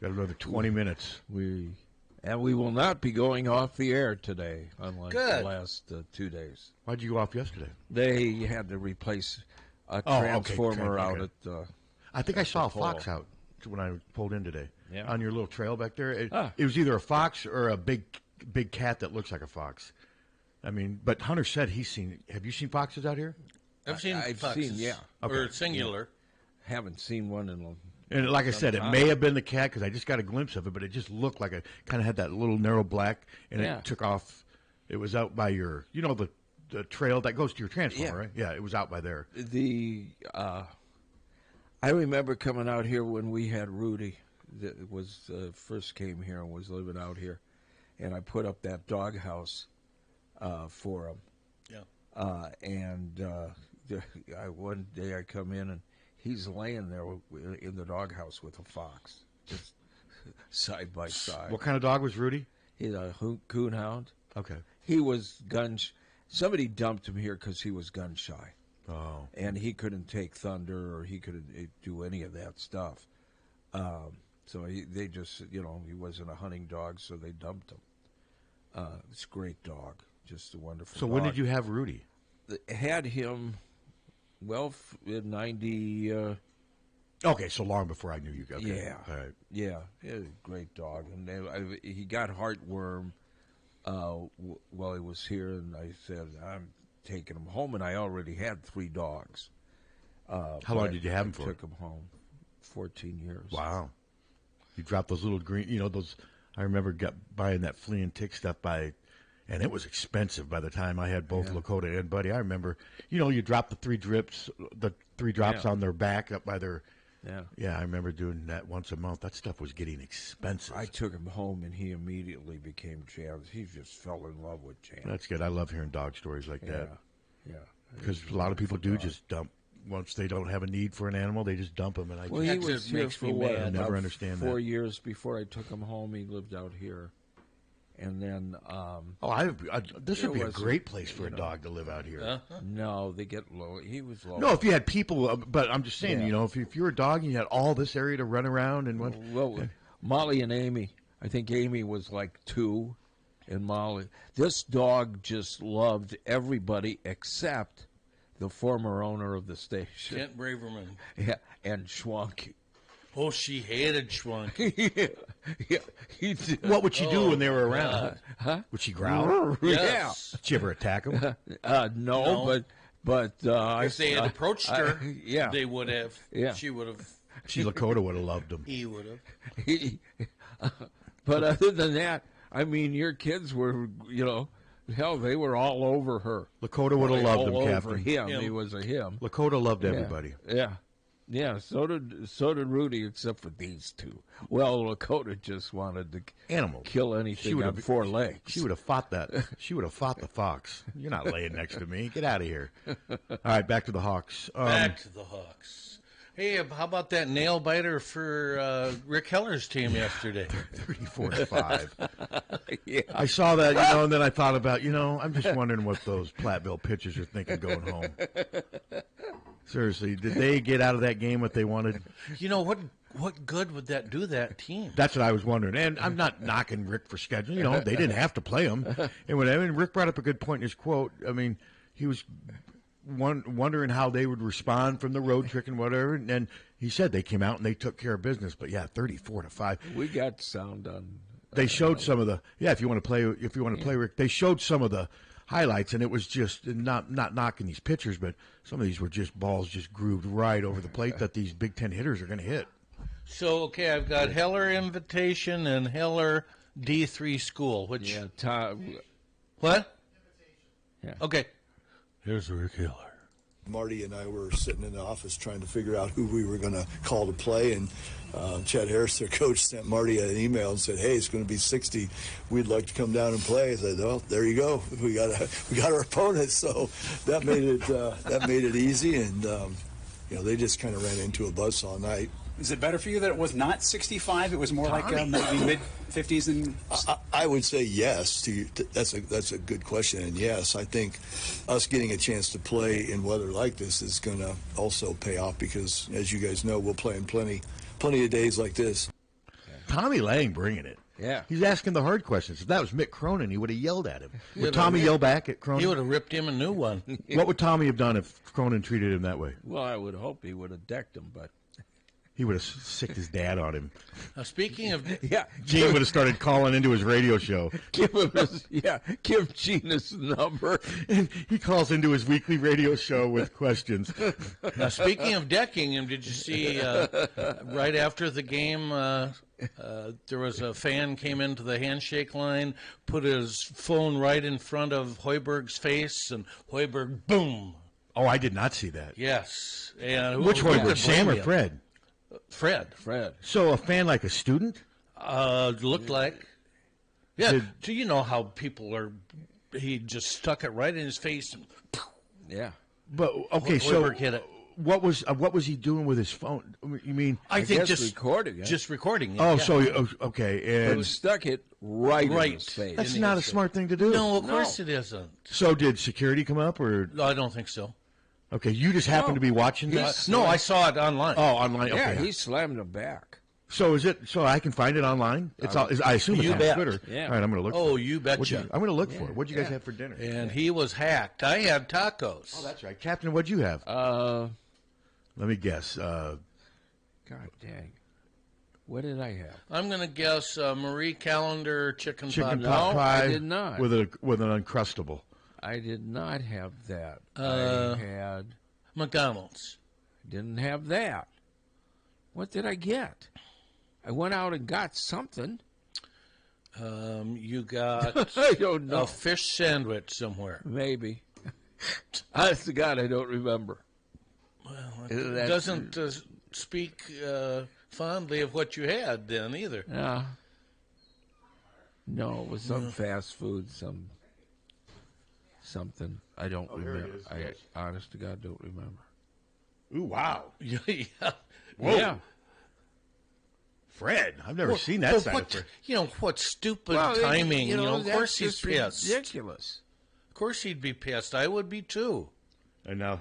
Got another 20 minutes. We will not be going off the air today, unlike Good. the last 2 days. Why'd you go off yesterday? They had to replace a transformer out at I think I saw a pole. fox out when I pulled in today. Yeah. On your little trail back there. It was either a fox or a big cat that looks like a fox. I mean, but Hunter said he's seen. Have you seen foxes out here? I've seen foxes. yeah. Or singular. Haven't seen one in And like I said, it may have been the cat because I just got a glimpse of it, but it just looked like kind of had that little narrow black, and it took off. It was out by your, the trail that goes to your transformer, right? Yeah, it was out by there. I remember coming out here when we had Rudy, that was first came here and was living out here, and I put up that dog house for him. Yeah. One day I come in and he's laying there in the doghouse with a fox, just side by side. What kind of dog was Rudy? He's a coonhound. Okay. He was somebody dumped him here because he was gun shy. Oh. And he couldn't take thunder or he couldn't do any of that stuff. So they just, he wasn't a hunting dog, so they dumped him. It's a great dog, just a wonderful So dog. when did you have Rudy? Had him... Well, in 90... okay, so long before I knew you. Okay. Yeah. All right. Yeah, he was a great dog. And he got heartworm while he was here, and I said, I'm taking him home, and I already had 3 dogs. How long did you have him for? I took him home. 14 years. Wow. You dropped those little green, those... I remember buying that flea and tick stuff and it was expensive by the time I had both Lakota and Buddy. I remember, you drop the 3 drops on their back up by their... Yeah, I remember doing that once a month. That stuff was getting expensive. I took him home, and he immediately became Chance. He just fell in love with Chance. That's good. I love hearing dog stories like that. Yeah. Because a lot of people do just dump. Once they don't have a need for an animal, they just dump them. And he was here for I never understand 4 that. years before I took him home. He lived out here. And then... this would be a great place for a dog to live out here. No, they get low. He was low. No, if you had people... but I'm just saying, if you were a dog and you had all this area to run around and what... Well, Molly and Amy. I think Amy was like 2, and Molly... This dog just loved everybody except the former owner of the station. Kent Braverman. Yeah, and Schwank. Oh, she hated Schwank. Yeah, he did. What would she do when they were around? Would she growl? Yes. Did she ever attack him? No, but if they had approached her, yeah, they would have. Yeah. She would have. Lakota would have loved him. He would have. But other than that, I mean, your kids were, hell, they were all over her. Lakota would have loved him, Captain. Him. He was a him. Lakota loved everybody. Yeah, so did Rudy, except for these 2. Well, Lakota just wanted to kill anything on 4 legs. She would have fought that. She would have fought the fox. You're not laying next to me. Get out of here. All right, back to the Hawks. Back to the Hawks. Hey, how about that nail biter for Rick Heller's team yesterday? 34-5. Yeah. I saw that, and then I thought about, I'm just wondering what those Platteville pitchers are thinking going home. Seriously, did they get out of that game what they wanted? What good would that do that team? That's what I was wondering. And I'm not knocking Rick for scheduling. They didn't have to play him. And Rick brought up a good point in his quote. I mean, he was wondering how they would respond from the road trick and whatever. And then he said they came out and they took care of business. But yeah, 34-5. We got sound on. They showed some of the if you want to play, Rick, they showed some of the highlights, and it was just not knocking these pitchers, but some of these were just balls just grooved right over the plate that these Big Ten hitters are going to hit. So okay, I've got Heller Invitation and Heller D3 School. Which what? Yeah. Okay. Here's Rick Heller. Marty and I were sitting in the office trying to figure out who we were going to call to play, and Chad Harris, their coach, sent Marty an email and said, "Hey, it's going to be 60. We'd like to come down and play." I said, "Well, there you go. We got our opponent." So that made it easy, and they just kind of ran into a buzzsaw night. Is it better for you that it was not 65? It was more like maybe mid-50s? And I would say yes. That's a good question, and yes, I think us getting a chance to play in weather like this is going to also pay off because, as you guys know, we'll play in plenty of days like this. Tommy Lang bringing it. Yeah. He's asking the hard questions. If that was Mick Cronin, he would have yelled at him. Would Tommy yell back at Cronin? He would have ripped him a new one. What would Tommy have done if Cronin treated him that way? Well, I would hope he would have decked him, but he would have sicked his dad on him. Now, speaking of, Gene would have started calling into his radio show. Give Gene his number. And he calls into his weekly radio show with questions. Now, speaking of decking him, did you see right after the game, there was a fan came into the handshake line, put his phone right in front of Hoiberg's face, and Hoiberg, boom. Oh, I did not see that. Yes. And which Hoiberg, Sam or Fred? Fred. So a fan like a student? Looked like. Yeah. So you know how people are. He just stuck it right in his face. And, yeah. But okay, Hoiberg hit it. What was he doing with his phone? You mean? I think just recording it. Just recording it. Oh, yeah. so okay, and he stuck it right in his face. That's not a smart thing to do. No, of course it isn't. So did security come up, or? No, I don't think so. Okay, you just happened to be watching this? No, I saw it online. Oh, online. Yeah, okay. he slammed him back. So is it? So I can find it online? It's all. I assume it's on Twitter. Yeah. All right, I'm going to look. Oh, for it. you betcha. I'm going to look for it. What did you guys have for dinner? And he was hacked. I had tacos. Oh, that's right, Captain. What'd you have? Let me guess. God dang. What did I have? I'm going to guess Marie Callender chicken pot pie. I did not. With an Uncrustable. I did not have that. I had McDonald's. Didn't have that. What did I get? I went out and got something. You got I don't know. A fish sandwich somewhere. Maybe. Honest to God, I don't remember. Well, it doesn't speak fondly of what you had then either. Yeah. No, it was some fast food, something. I don't remember. I honest to God don't remember. Ooh, wow. Yeah. Whoa. Yeah. Fred, I've never seen that side of Fred. You know, what stupid timing. Of course he's pissed. Ridiculous. Of course he'd be pissed. I would be too. And now,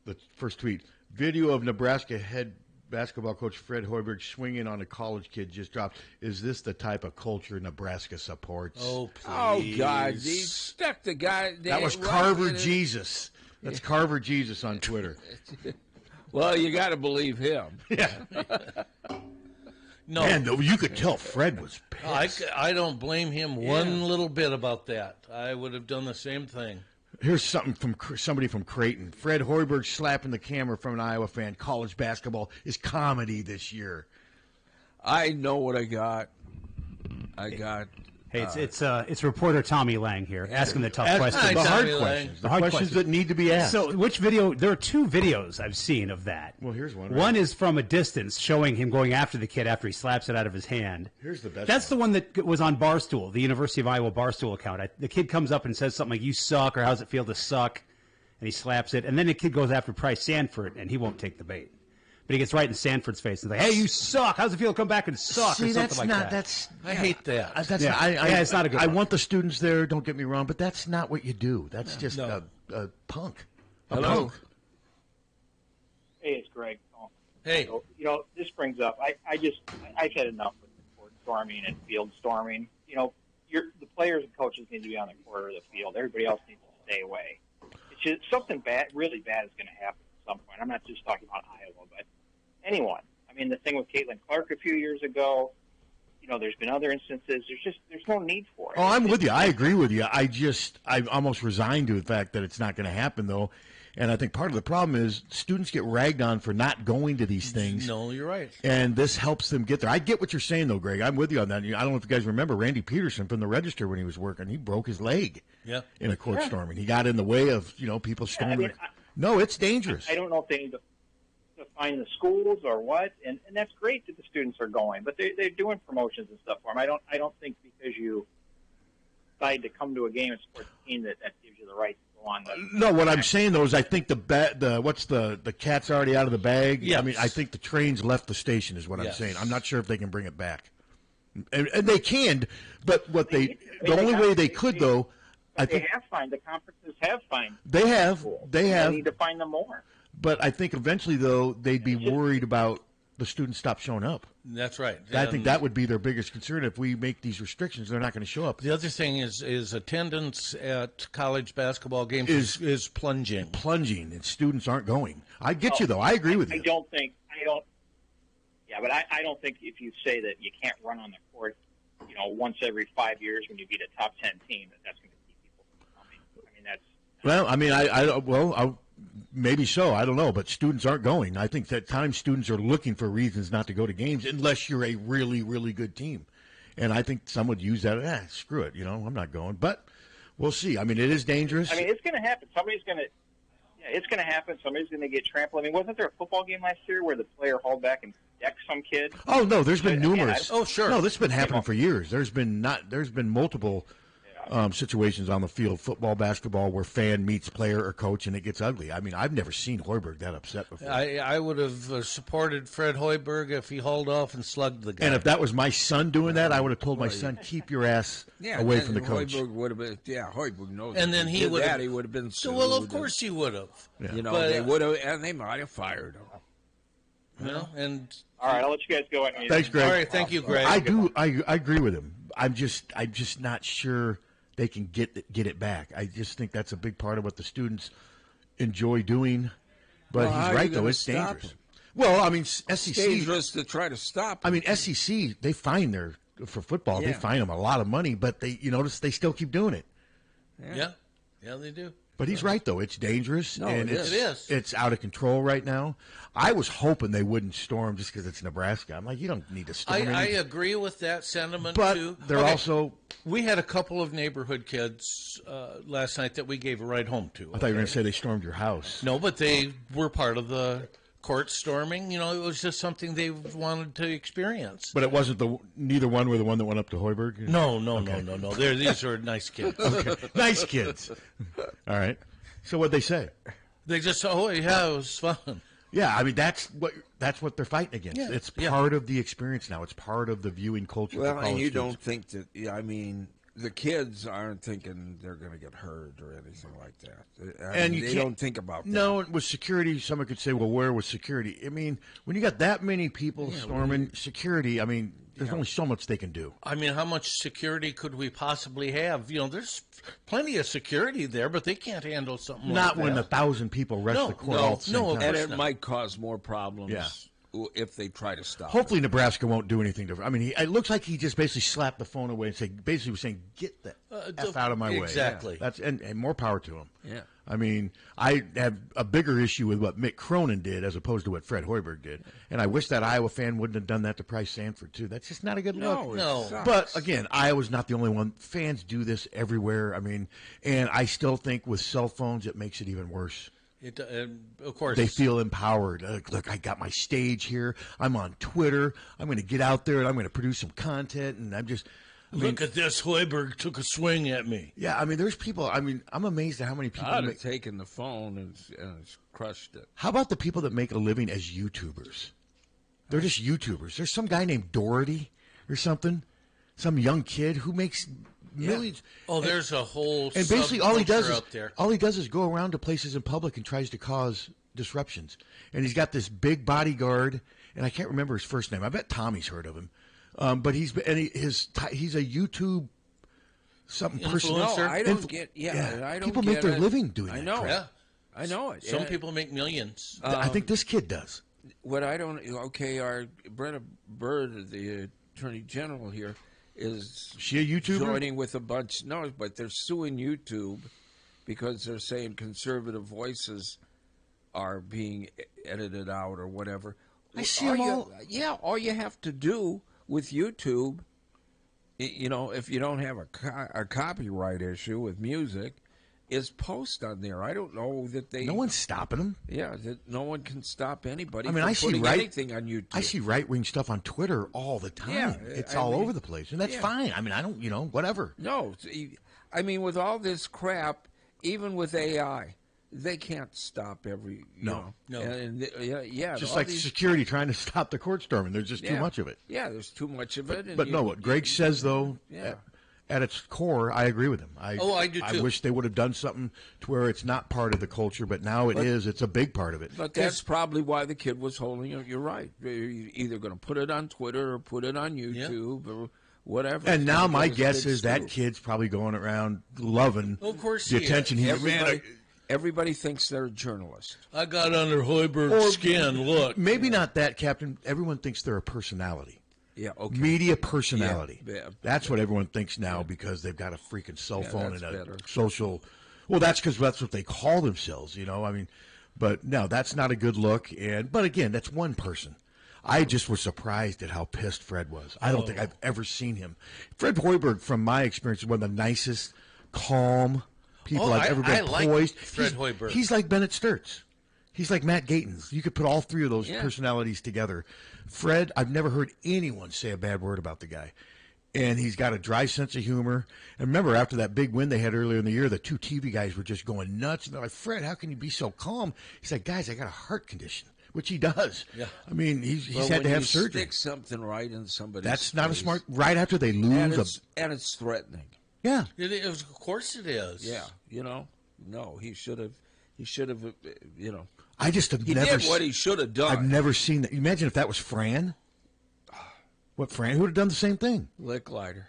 the first tweet. Video of Nebraska head basketball coach Fred Hoiberg swinging on a college kid just dropped. Is this the type of culture Nebraska supports? Oh, please. Oh, God. He stuck the guy. That was Carver Jesus. That's Carver Jesus on Twitter. Well, you got to believe him. Yeah. No, man, though, you could tell Fred was pissed. I don't blame him one little bit about that. I would have done the same thing. Here's something from somebody from Creighton. Fred Hoiberg slapping the camera from an Iowa fan. College basketball is comedy this year. I know what I got. Hey, it's reporter Tommy Lang here asking the tough questions. The hard questions. The hard questions that need to be asked. So which video? There are two videos I've seen of that. Well, here's one. One is from a distance showing him going after the kid after he slaps it out of his hand. Here's the best. That's the one that was on Barstool, the University of Iowa Barstool account. The kid comes up and says something like, "You suck," or "How's it feel to suck?" And he slaps it. And then the kid goes after Price Sanford, and he won't take the bait. But he gets right in Sanford's face and like, "Hey, you suck! How's it feel to come back and suck?" See, or something that's like not. that. I hate that. That's Yeah. not, It's not a good I one. want the students there. Don't get me wrong, but that's not what you do. That's just a punk. Hello. Hey, it's Greg. Hey. So, this brings up, I've had enough with court storming and field storming. The players and coaches need to be on the court of the field. Everybody else needs to stay away. It's just something bad, really bad, is going to happen at some point. I'm not just talking about Iowa, but anyone. I mean, the thing with Caitlin Clark a few years ago. There's been other instances. There's no need for it. Oh, I'm with you. I agree with you. I'm almost resigned to the fact that it's not going to happen, though. And I think part of the problem is students get ragged on for not going to these things. No, you're right. And this helps them get there. I get what you're saying, though, Greg. I'm with you on that. I don't know if you guys remember Randy Peterson from the Register when he was working. He broke his leg in a court storming. He got in the way of, people storming. No, it's dangerous. I don't know if they need to find the schools or what, and that's great that the students are going, but they're doing promotions and stuff for them. I don't think because you decide to come to a game and support the team that gives you the right to go on. No, what I'm saying though is I think the cat's already out of the bag. Yes. I mean, I think the train's left the station is what I'm saying. I'm not sure if they can bring it back, and they can, but the only way they could though. I think they have fined. The conferences have fined. They have. Schools. They have. They need to find them more. But I think eventually, though, they'd be worried about the students stop showing up. That's right. I think that would be their biggest concern. If we make these restrictions, they're not going to show up. The other thing is attendance at college basketball games is plunging. Plunging, and students aren't going. I get you, though. I agree with you. I don't. Yeah, but I don't think if you say that you can't run on the court, once every 5 years when you beat a top 10 team, that's going to keep people from coming. I mean, that's. Well, I mean, maybe so. I don't know, but students aren't going. I think that times students are looking for reasons not to go to games unless you're a really, really good team. And I think some would use that. Screw it. I'm not going. But we'll see. I mean, it is dangerous. I mean, it's going to happen. It's going to happen. Somebody's going to get trampled. I mean, wasn't there a football game last year where the player hauled back and decked some kid? Oh no, there's been numerous. Sure. No, this has been happening for years. There's been multiple. Situations on the field, football, basketball, where fan meets player or coach, and it gets ugly. I mean, I've never seen Hoiberg that upset before. I would have supported Fred Hoiberg if he hauled off and slugged the guy. And if that was my son doing that, I would have told my son, keep your ass away from the coach. Hoiberg would have been, Hoiberg knows. And then he would have been sued. Well, of course he would have. Yeah. They would have, and they might have fired him. And all right, I'll let you guys go. Thanks, Greg. All right, thank you, Greg. I agree with him. I'm just not sure they can get it back. I just think that's a big part of what the students enjoy doing. But he's right, though. It's dangerous. Well, I mean, SEC. It's dangerous to try to stop. I mean, SEC, they fine for football. Yeah. They fine them a lot of money, but you notice they still keep doing it. Yeah, they do. But he's right, though. It's dangerous. No, and it is. It's out of control right now. I was hoping they wouldn't storm just because it's Nebraska. I'm like, you don't need to storm. I agree with that sentiment, but too. They're also... We had a couple of neighborhood kids last night that we gave a ride home to. I thought you were going to say they stormed your house. No, but they were part of the court storming. It was just something they wanted to experience. But it wasn't neither one were the one that went up to Hoiberg? No. These are nice kids. Okay. Nice kids. All right. So what'd they say? They just said, it was fun. Yeah, I mean, that's what they're fighting against. Yeah. It's part of the experience now. It's part of the viewing culture. Well, and you don't think that, I mean, the kids aren't thinking they're going to get hurt or anything like that. They don't think about that. No, with security, someone could say, well, where was security? I mean, when you got that many people storming security, I mean, there's only so much they can do. I mean, how much security could we possibly have? There's plenty of security there, but they can't handle something like that. Not when 1,000 people rush the court all at the same time. And it might cause more problems if they try to stop Hopefully Nebraska won't do anything to. I mean, it looks like he just basically slapped the phone away and basically was saying, get the F out of my way. Exactly. That's and more power to him. Yeah. I mean, I have a bigger issue with what Mick Cronin did as opposed to what Fred Hoiberg did. And I wish that Iowa fan wouldn't have done that to Price Sanford, too. That's just not a good look. No. But, again, Iowa's not the only one. Fans do this everywhere. I mean, and I still think with cell phones, it makes it even worse. Of course. They feel empowered. Look, I got my stage here. I'm on Twitter. I'm going to get out there and I'm going to produce some content. And Look at this. Hoiberg took a swing at me. Yeah, I mean, there's people. I mean, I'm amazed at how many people. I'd have taken the phone and crushed it. How about the people that make a living as YouTubers? They're just YouTubers. There's some guy named Doherty or something, some young kid who makes millions. Oh, there's a whole and basically all he does out there. All he does is go around to places in public and tries to cause disruptions. And he's got this big bodyguard, and I can't remember his first name. I bet Tommy's heard of him. But he's a YouTube something Influencer? personal. No, I don't get. I don't People get make their it. living doing I that know. crap. Yeah, I know it. Some people make millions. I think this kid does. What I don't. Okay, our Brenda Bird, the Attorney General here, is she a YouTuber? Joining with a bunch. No, but they're suing YouTube because they're saying conservative voices are being edited out or whatever. I see them all. Yeah, all you have to do with YouTube, if you don't have a copyright issue with music, is post on there. I don't know that they. No one's stopping them. Yeah, that no one can stop anybody. I mean, from I see putting anything on YouTube. I see right-wing stuff on Twitter all the time. Yeah, it's I all mean, over the place, and that's yeah. fine. I mean, I don't, whatever. No, I mean, with all this crap, even with AI, they can't stop every. No. Yeah. Just all like these- security trying to stop the court storming. There's just too Yeah. much of it. Yeah, there's too much of it. But no, what Greg says though, Yeah. at its core, I agree with him. I do too. I wish they would have done something to where it's not part of the culture, but now it is. It's a big part of it. But that's probably why the kid was holding it. You're right. You're either going to put it on Twitter or put it on YouTube or whatever. And now my Those guess big is that stuff. kid's probably going around loving Of course the he attention is. he's Everybody thinks they're a journalist. I got under Hoiberg's skin. Look, maybe not that, Captain. Everyone thinks they're a personality. Yeah, okay. Media personality. Yeah. That's what everyone thinks now because they've got a freaking cell phone and that's a better. social. Well, that's because that's what they call themselves, I mean, but no, that's not a good look. But again, that's one person. I just was surprised at how pissed Fred was. I don't think I've ever seen him. Fred Hoiberg, from my experience, is one of the nicest, calm people I've ever been. like Poised. Fred Hoiberg. He's like Bennett Sturtz. He's like Matt Gatens. You could put all three of those Yeah. personalities together. Fred, I've never heard anyone say a bad word about the guy. And he's got a dry sense of humor. And remember, after that big win they had earlier in the year, the two TV guys were just going nuts. And they're like, Fred, how can you be so calm? He's like, guys, I got a heart condition, which he does. Yeah. I mean, he's Well, had when to have you surgery. Stick something right in somebody's That's not a face, smart. Right after they lose and it's threatening. Yeah. Of course it is. Yeah, no, he should have. I just have He never. did what he should have done. I've never seen that. Imagine if that was Fran. What Fran? Who would have done the same thing? Licklider.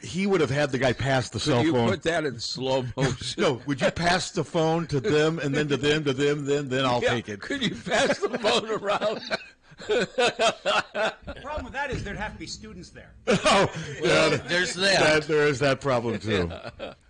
He would have had the guy pass the cell Could you phone. put that in slow motion? No, would you pass the phone to them and then to them to them? Then I'll Yeah, take it. Could you pass the phone around? The problem with that is there'd have to be students there. Oh, Well, there's that. There is that problem too.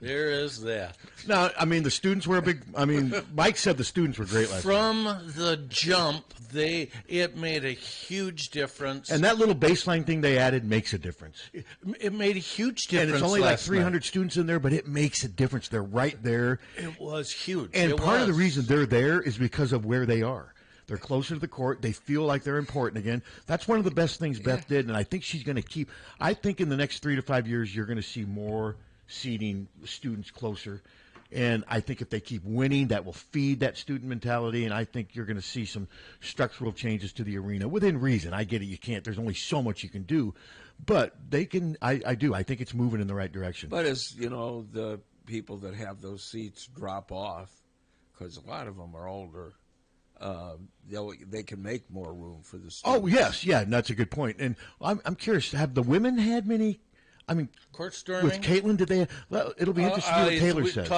There is that. Now, I mean, the students were a big. I mean, Mike said the students were great last night. From the jump, it made a huge difference. And that little baseline thing they added makes a difference. It made a huge difference. And it's only like last 300 night. students in there, but it makes a difference. They're right there. It was huge. And It part of the was. reason they're there is because of where they are. They're closer to the court. They feel like they're important again. That's one of the best things Beth did, and I think she's going to keep. I think in the next 3 to 5 years, you're going to see more seating students closer. And I think if they keep winning, that will feed that student mentality. And I think you're going to see some structural changes to the arena within reason. I get it. You can't. There's only so much you can do. But they can. I do. I think it's moving in the right direction. But as the people that have those seats drop off, because a lot of them are older, they can make more room for the students. Oh, yes. Yeah, and that's a good point. And I'm curious, have the women had many? I mean, court storming with Caitlin, did they? Well, it'll be interesting to see what Taylor says.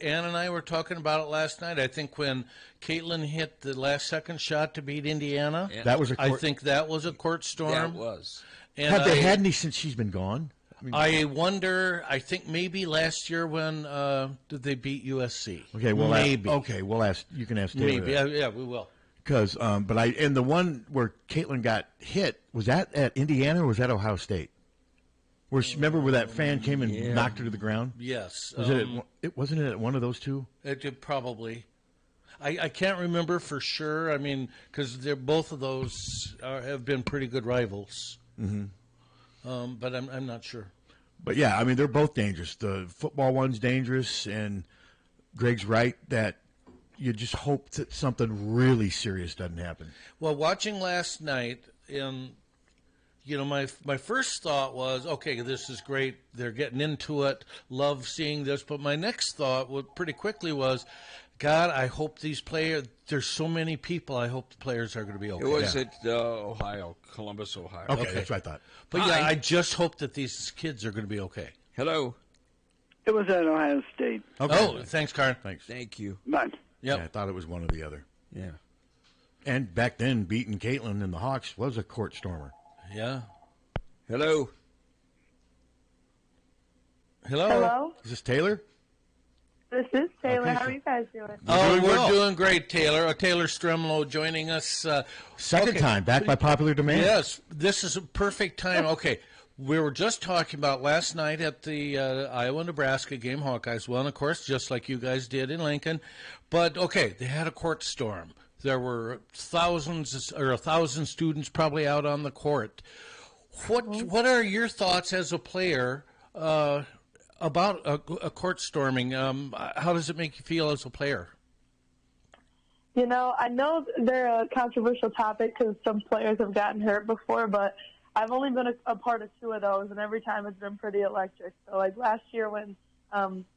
Ann and I were talking about it last night. I think when Caitlin hit the last second shot to beat Indiana, That was a I court- think that was a court storm. That was. And Have they had any since she's been gone? I wonder. I think maybe last year when did they beat USC? Okay, well, maybe. we'll ask. You can ask Taylor. Maybe. Yeah, we will. Because, and the one where Caitlin got hit, was that at Indiana or was that Ohio State? Remember where that fan came and knocked her to the ground? Yes. Was wasn't it at one of those two? It did probably. I can't remember for sure. I mean, because both of those have been pretty good rivals. Mm-hmm. But I'm not sure. But yeah, I mean, they're both dangerous. The football one's dangerous, and Greg's right that you just hope that something really serious doesn't happen. Well, watching last night, my first thought was, okay, this is great. They're getting into it. Love seeing this. But my next thought, pretty quickly, was, God, I hope these players. There's so many people. I hope the players are going to be okay. It was at Ohio, Columbus, Ohio. Okay, that's what I thought. But Hi. yeah, I just hope that these kids are going to be okay. Hello. It was at Ohio State. Okay. Oh, thanks, Karen. Thanks. Thank you. Bye. Yep. Yeah, I thought it was one or the other. Yeah. And back then, beating Caitlin and the Hawks was a court stormer. Yeah. Hello. Hello. Hello? Is this Taylor? This is Taylor. Okay, How are you guys doing? Oh, we're well. doing great, Taylor. Taylor Stremlow joining us. Second time, back by popular demand. Yes, this is a perfect time. Okay, we were just talking about last night at the Iowa-Nebraska game. Hawkeyes won, of course, just like you guys did in Lincoln. But, okay, they had a court storm. There were thousands or 1,000 students probably out on the court. What are your thoughts as a player about a court storming? How does it make you feel as a player? You know, I know they're a controversial topic because some players have gotten hurt before, but I've only been a part of 2 of those, and every time it's been pretty electric. So, like last year when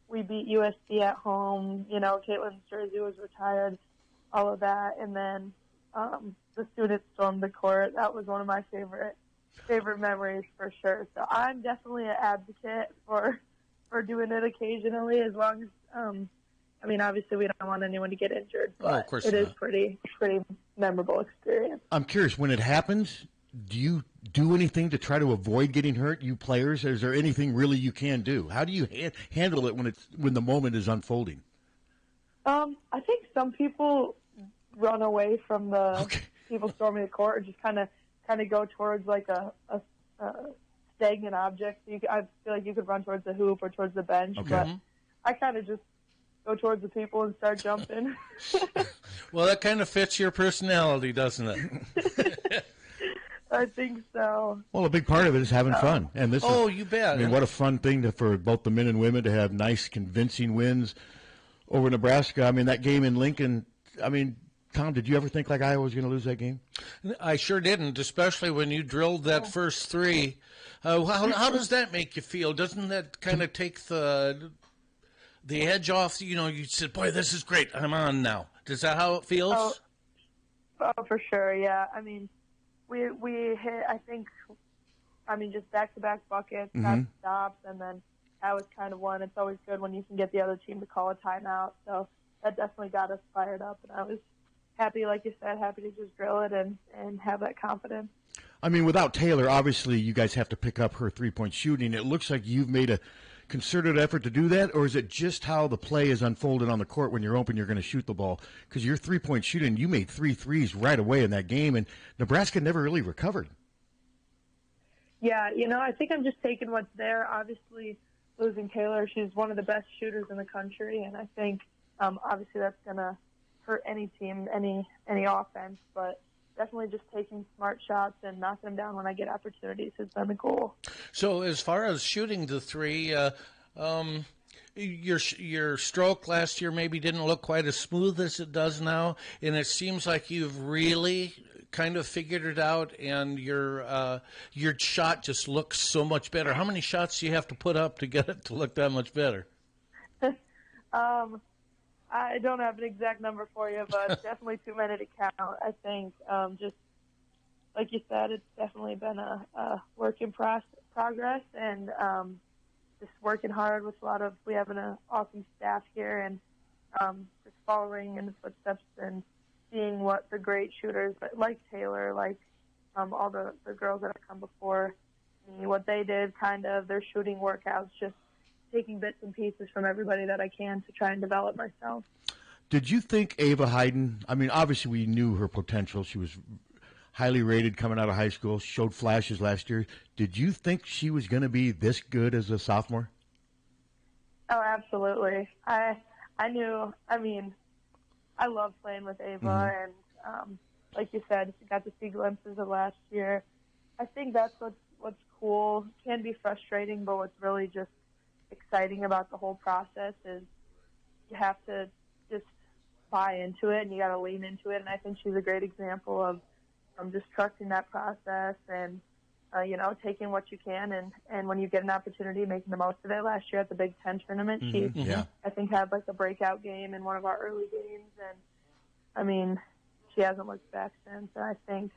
we beat USC at home, you know, Caitlin's jersey was retired, all of that, and then the students stormed the court. That was one of my favorite memories for sure. So I'm definitely an advocate for doing it occasionally, as long as I mean, obviously we don't want anyone to get injured, but of course it is not. pretty memorable experience. I'm curious, when it happens, do you do anything to try to avoid getting hurt, you players? Is there anything really you can do? How do you handle it when the moment is unfolding? I think some people run away from the people storming the court, or just kind of go towards like a stagnant object. I feel like you could run towards the hoop or towards the bench, but I kind of just go towards the people and start jumping. Well, that kind of fits your personality, doesn't it? I think so. Well, a big part of it is having fun, and this. Oh, is, you bet. I mean, what a fun thing for both the men and women to have nice, convincing wins over Nebraska. I mean, that game in Lincoln. I mean, Tom, did you ever think like Iowa was going to lose that game? I sure didn't, especially when you drilled that first 3. How does that make you feel? Doesn't that kind of take the edge off? You know, you said, "Boy, this is great. I'm on now." Is that how it feels? Oh, for sure. Yeah. I mean, we hit. Just back-to-back buckets, got stops, and then that was kind of one. It's always good when you can get the other team to call a timeout. So that definitely got us fired up, and I was happy, like you said, happy to just drill it and have that confidence. I mean, without Taylor, obviously you guys have to pick up her three-point shooting. It looks like you've made a concerted effort to do that, or is it just how the play is unfolded on the court when you're open, you're going to shoot the ball? Because your three-point shooting, you made 3 threes right away in that game, and Nebraska never really recovered. Yeah, you know, I think I'm just taking what's there. Obviously, losing Taylor, she's one of the best shooters in the country, and I think obviously that's going to hurt any team, any offense, but definitely just taking smart shots and knocking them down when I get opportunities has been the goal. So as far as shooting the 3, your stroke last year maybe didn't look quite as smooth as it does now, and it seems like you've really kind of figured it out, and your shot just looks so much better. How many shots do you have to put up to get it to look that much better? I don't have an exact number for you, but it's definitely too many to count. I think just like you said, it's definitely been a work in progress, and just working hard with we have an awesome staff here, and just following in the footsteps and seeing what the great shooters like Taylor, like all the girls that have come before me, what they did, kind of their shooting workouts, just taking bits and pieces from everybody that I can to try and develop myself. Did you think Ava Hayden, I mean, obviously we knew her potential. She was highly rated coming out of high school, showed flashes last year. Did you think she was going to be this good as a sophomore? Oh, absolutely. I knew, I mean, I love playing with Ava, and like you said, got to see glimpses of last year. I think that's what's cool. It can be frustrating, but what's really just exciting about the whole process is you have to just buy into it, and you got to lean into it. And I think she's a great example of just trusting that process and taking what you can and when you get an opportunity, making the most of it. Last year at the Big Ten tournament, she, I think, had like a breakout game in one of our early games. And, I mean, she hasn't looked back since. And I think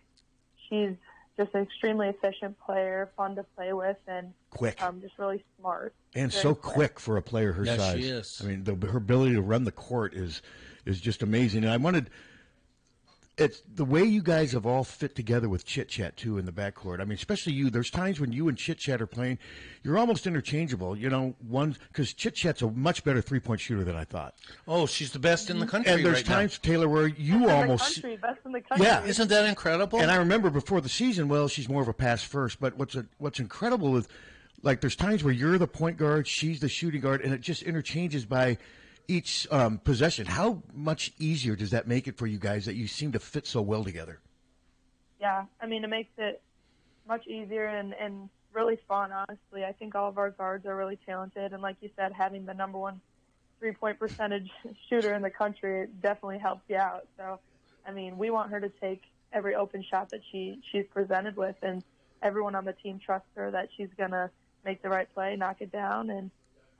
she's just an extremely efficient player, fun to play with, and quick. Just really smart. And Very so quick for a player her Yes, size. she is. I mean, her ability to run the court is just amazing. And I wanted – it's the way you guys have all fit together with Chit Chat, too, in the backcourt. I mean, especially you. There's times when you and Chit Chat are playing, you're almost interchangeable. Because Chit Chat's a much better three-point shooter than I thought. Oh, she's the best in the country And there's right times, now. Taylor, where you Best in the country. Yeah. Isn't that incredible? And I remember before the season, well, she's more of a pass first. But what's incredible is, like, there's times where you're the point guard, she's the shooting guard, and it just interchanges by each possession. How much easier does that make it for you guys that you seem to fit so well together? Yeah, I mean, it makes it much easier and really fun, honestly. I think all of our guards are really talented. And like you said, having the number one three-point percentage shooter in the country definitely helps you out. So, I mean, we want her to take every open shot that she's presented with. And everyone on the team trusts her that she's going to make the right play, knock it down. And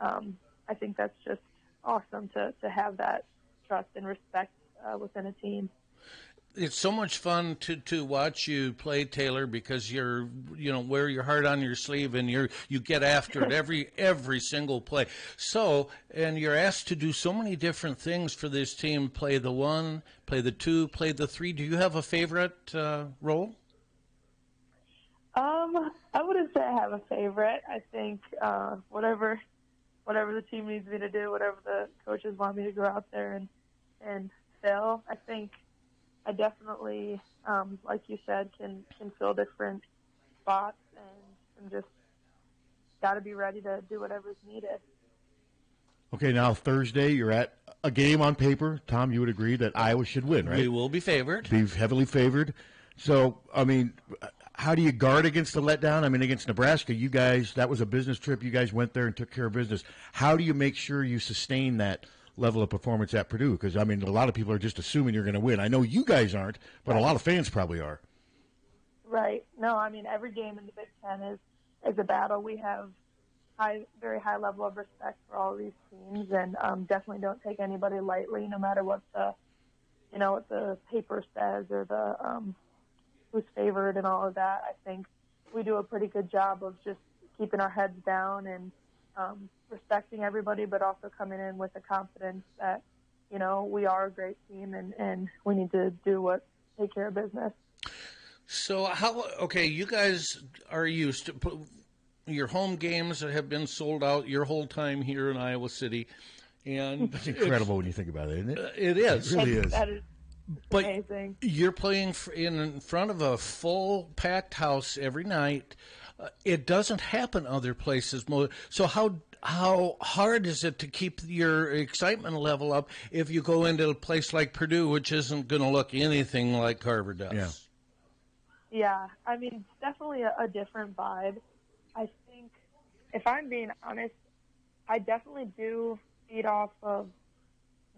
I think that's just awesome to have that trust and respect within a team. It's so much fun to watch you play, Taylor, because wear your heart on your sleeve and you get after it every single play. So, and you're asked to do so many different things for this team. Play the 1, play the 2, play the 3. Do you have a favorite role? I wouldn't say I have a favorite. I think whatever the team needs me to do, whatever the coaches want me to go out there and fill. I think I definitely, like you said, can fill different spots and just got to be ready to do whatever's needed. Okay, now Thursday you're at a game on paper. Tom, you would agree that Iowa should win, right? We will be favored. Be heavily favored. So, I mean, how do you guard against the letdown? I mean, against Nebraska, you guys, that was a business trip. You guys went there and took care of business. How do you make sure you sustain that level of performance at Purdue? Because, I mean, a lot of people are just assuming you're going to win. I know you guys aren't, but a lot of fans probably are. Right. No, I mean, every game in the Big Ten is a battle. We have very high level of respect for all of these teams and definitely don't take anybody lightly, no matter what the paper says or the who's favored and all of that. I think we do a pretty good job of just keeping our heads down and respecting everybody, but also coming in with the confidence that, we are a great team and we need to take care of business. So you guys are used to your home games have been sold out your whole time here in Iowa City. And it's incredible when you think about it, isn't it? It is. It really is. That is but amazing. You're playing in front of a full packed house every night. It doesn't happen other places. So how hard is it to keep your excitement level up if you go into a place like Purdue, which isn't going to look anything like Harvard does? Yeah, I mean, it's definitely a different vibe. I think, if I'm being honest, I definitely do feed off of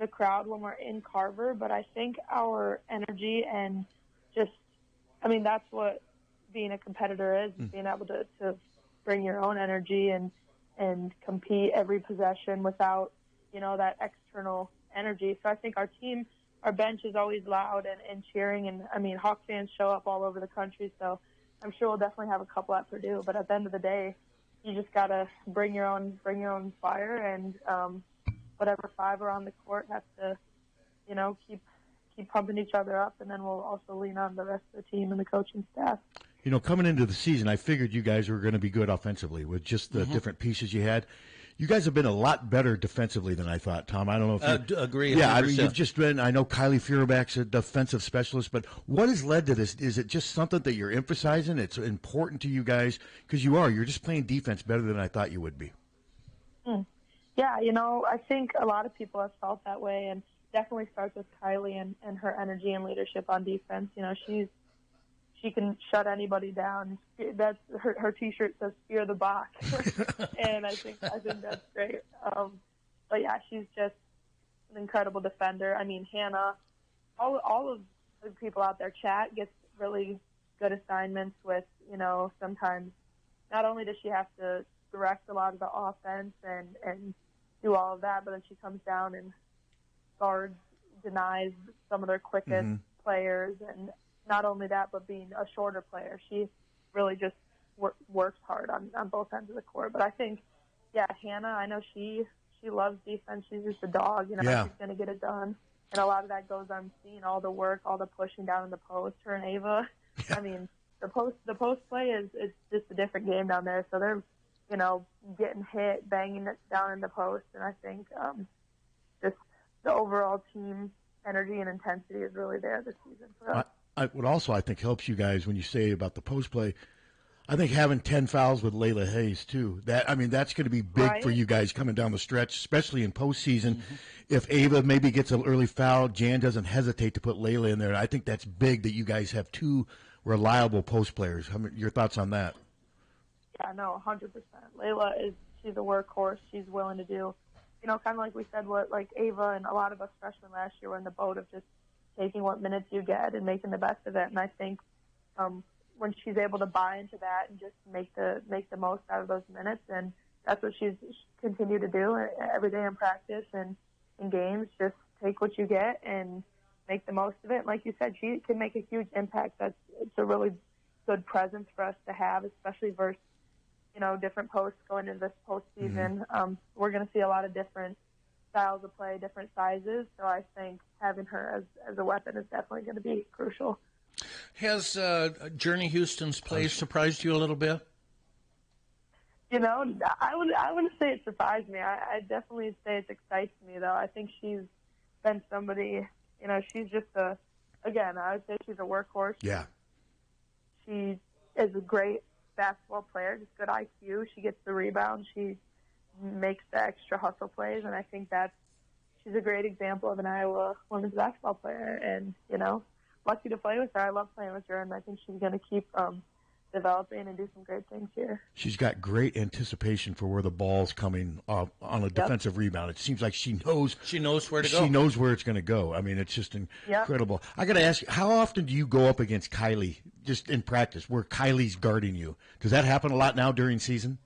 the crowd when we're in Carver, but I think our energy and that's what being a competitor is, being able to bring your own energy and compete every possession without, that external energy. So I think our bench is always loud and cheering, and I mean, Hawk fans show up all over the country, so I'm sure we'll definitely have a couple at Purdue. But at the end of the day, you just gotta bring your own fire, and whatever five are on the court have to, keep pumping each other up, and then we'll also lean on the rest of the team and the coaching staff. Coming into the season, I figured you guys were going to be good offensively with just the different pieces you had. You guys have been a lot better defensively than I thought, Tom. I don't know if you agree. Yeah, I mean, you've just been. I know Kylie Feuerbach's a defensive specialist, but what has led to this? Is it just something that you're emphasizing? It's important to you guys because you're just playing defense better than I thought you would be. Yeah, I think a lot of people have felt that way, and definitely starts with Kylie and her energy and leadership on defense. She can shut anybody down. That's her T-shirt says "Fear the Box," and I think that's great. But yeah, she's just an incredible defender. I mean, Hannah, all of the people out there. Chat gets really good assignments with sometimes not only does she have to direct a lot of the offense and do all of that, but then she comes down and guards, denies some of their quickest players, and not only that, but being a shorter player, she really just works hard on both ends of the court. But I think, Hannah, I know she loves defense. She's just a dog. She's going to get it done. And a lot of that goes unseen, all the work, all the pushing down in the post. Her and Ava, I mean, the post play is just a different game down there. So they're, getting hit, banging it down in the post. And I think just the overall team energy and intensity is really there this season for us. What also I think helps you guys when you say about the post play, I think having 10 fouls with Layla Hayes too. That's going to be big for you guys coming down the stretch, especially in postseason. If Ava maybe gets an early foul, Jan doesn't hesitate to put Layla in there. I think that's big that you guys have two reliable post players. Your thoughts on that? Yeah, no, 100%. Layla she's a workhorse. She's willing to do, kind of like we said, what like Ava and a lot of us freshmen last year were in the boat of just taking what minutes you get and making the best of it. And I think when she's able to buy into that and just make the most out of those minutes, and that's what she's continued to do every day in practice and in games. Just take what you get and make the most of it. And like you said, she can make a huge impact. It's a really good presence for us to have, especially versus different posts going into this postseason. We're going to see a lot of different styles of play, different sizes. So I think having her as a weapon is definitely going to be crucial. Has Journey Houston's play surprised you a little bit? I wouldn't say it surprised me. I definitely say it excites me, though. I think she's been somebody, she's just I would say she's a workhorse. Yeah. She is a great basketball player, just good IQ. She gets the rebound. She makes the extra hustle plays, and I think she's a great example of an Iowa women's basketball player. And, lucky to play with her. I love playing with her, and I think she's going to keep developing and do some great things here. She's got great anticipation for where the ball's coming on a defensive rebound. It seems like she knows where to go. She knows where it's going to go. I mean, it's just incredible. I got to ask you, how often do you go up against Kylie just in practice where Kylie's guarding you? Does that happen a lot now during season?